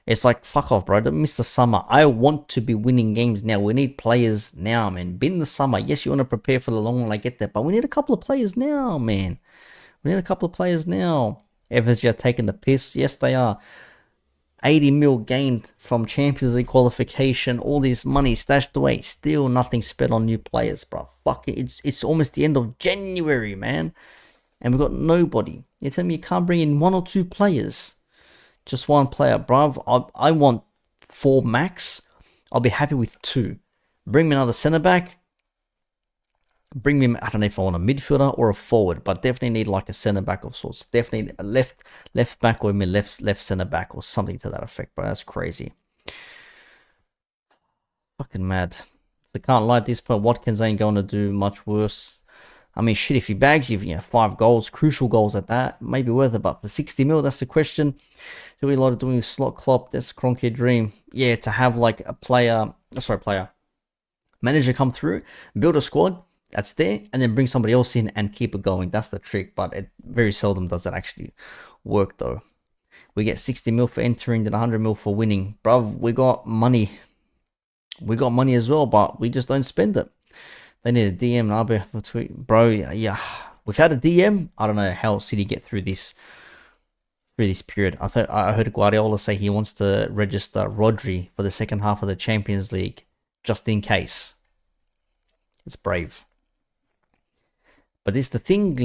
It's like, fuck off, bro. Don't miss the summer. I want to be winning games now. We need players now, man. Been the summer. Yes, you want to prepare for the long run. I get that. But we need a couple of players now, man. We need a couple of players now. Evans, you're taking the piss. Yes, they are. 80 mil gained from Champions League qualification. All this money stashed away. Still nothing spent on new players, bro. Fuck it. It's almost the end of January, man. And we've got nobody. You tell me you can't bring in 1 or 2 players. Just 1 player, bruv. I want 4 max. I'll be happy with 2. Bring me another centre back. Bring me, I don't know if I want a midfielder or a forward, but definitely need like a centre back of sorts. Definitely a left back or left centre back or something to that effect, bro. That's crazy. Fucking mad. I can't lie at this point. Watkins ain't going to do much worse. I mean, shit, if he bags you, 5 goals, crucial goals at that, maybe worth it. But for 60 mil, that's the question. Do we a lot of doing with slot Klopp? That's Kroenke dream. Yeah, to have like a manager come through, build a squad that's there, and then bring somebody else in and keep it going. That's the trick, but it very seldom does that actually work though. We get 60 mil for entering, then 100 mil for winning. Bruv, we got money. We got money as well, but we just don't spend it. They need a DM and Abe for tweet. Bro, yeah. Without a DM, I don't know how City get through this period. I heard Guardiola say he wants to register Rodri for the second half of the Champions League, just in case. It's brave. But this is the thing,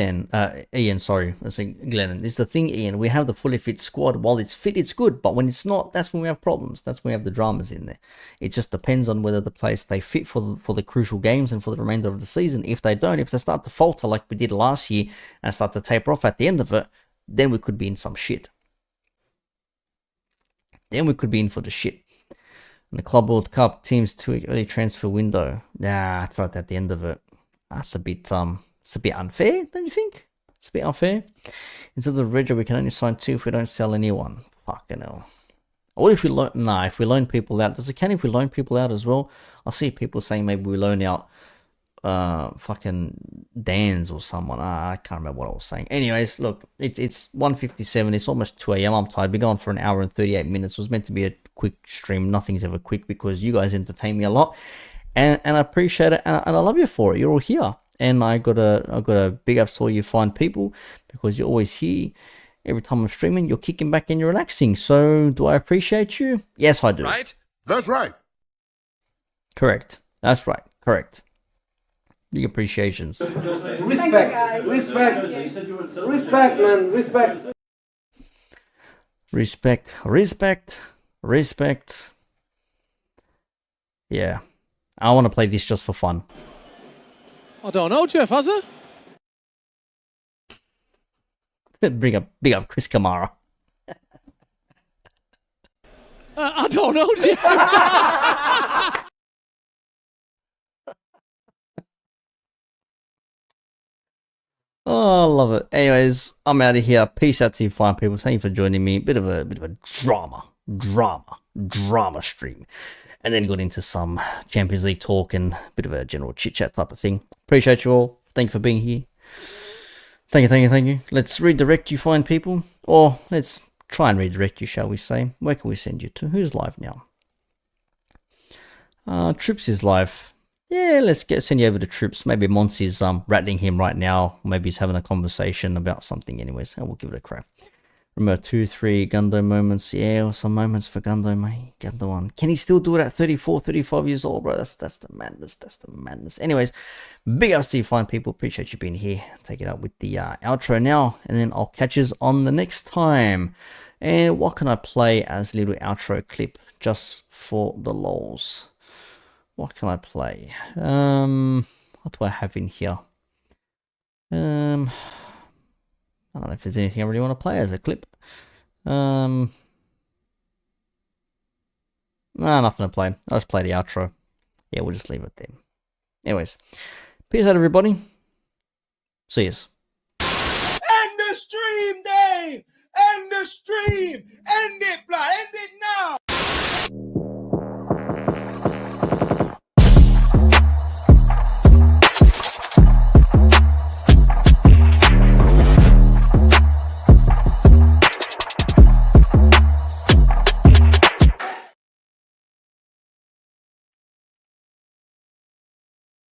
Ian, sorry. I was saying Glenn. This is the thing, Ian. We have the fully fit squad. While it's fit, it's good. But when it's not, that's when we have problems. That's when we have the dramas in there. It just depends on whether the players stay fit for the crucial games and for the remainder of the season. If they don't, if they start to falter like we did last year and start to taper off at the end of it, then we could be in some shit. Then we could be in for the shit. And the Club World Cup teams to early transfer window. Nah, it's right at the end of it. That's a bit it's a bit unfair, don't you think? It's a bit unfair. In terms of Rego, we can only sign 2 if we don't sell anyone. Fucking hell. Or if we loan, if we loan people out. Does it count if we loan people out as well? I see people saying maybe we loan out fucking Dan's or someone. I can't remember what I was saying. Anyways, look, it's 1:57. It's almost 2 a.m. I'm tired. Been going for an hour and 38 minutes. It was meant to be a quick stream. Nothing's ever quick because you guys entertain me a lot, and I appreciate it, and I love you for it. You're all here. And I got a big ups to all you fine people because you're always here. Every time I'm streaming, you're kicking back and you're relaxing. So do I appreciate you? Yes, I do. Right? That's right. Correct. That's right. Correct. Big appreciations. Respect, man, Respect. Yeah. I want to play this just for fun. I don't know, Jeff, has it? Big up Chris Kamara. I don't know, Jeff. Oh, I love it. Anyways, I'm out of here. Peace out to you fine people. Thank you for joining me. Bit of a drama stream. And then got into some Champions League talk and a bit of a general chit-chat type of thing. Appreciate you all. Thank you for being here. Thank you. Let's redirect you fine people. Or let's try and redirect you, shall we say. Where can we send you to? Who's live now? Trips is live. Yeah, let's send you over to Trips. Maybe Monty's rattling him right now. Maybe he's having a conversation about something anyways. We'll give it a crack. Remember 2-3 Gundo moments. Yeah, some moments for Gundo, mate. Gundo on. Can he still do it at 34, 35 years old, bro? That's the madness. That's the madness. Anyways, big ups to you fine people. Appreciate you being here. Take it out with the outro now. And then I'll catch you on the next time. And what can I play as a little outro clip just for the lols? What can I play? What do I have in here? I don't know if there's anything I really want to play as a clip. Nah, nothing to play. I'll just play the outro. Yeah, we'll just leave it there. Anyways, peace out, everybody. See yous. End the stream, Dave! End the stream! End it, blood! End it now!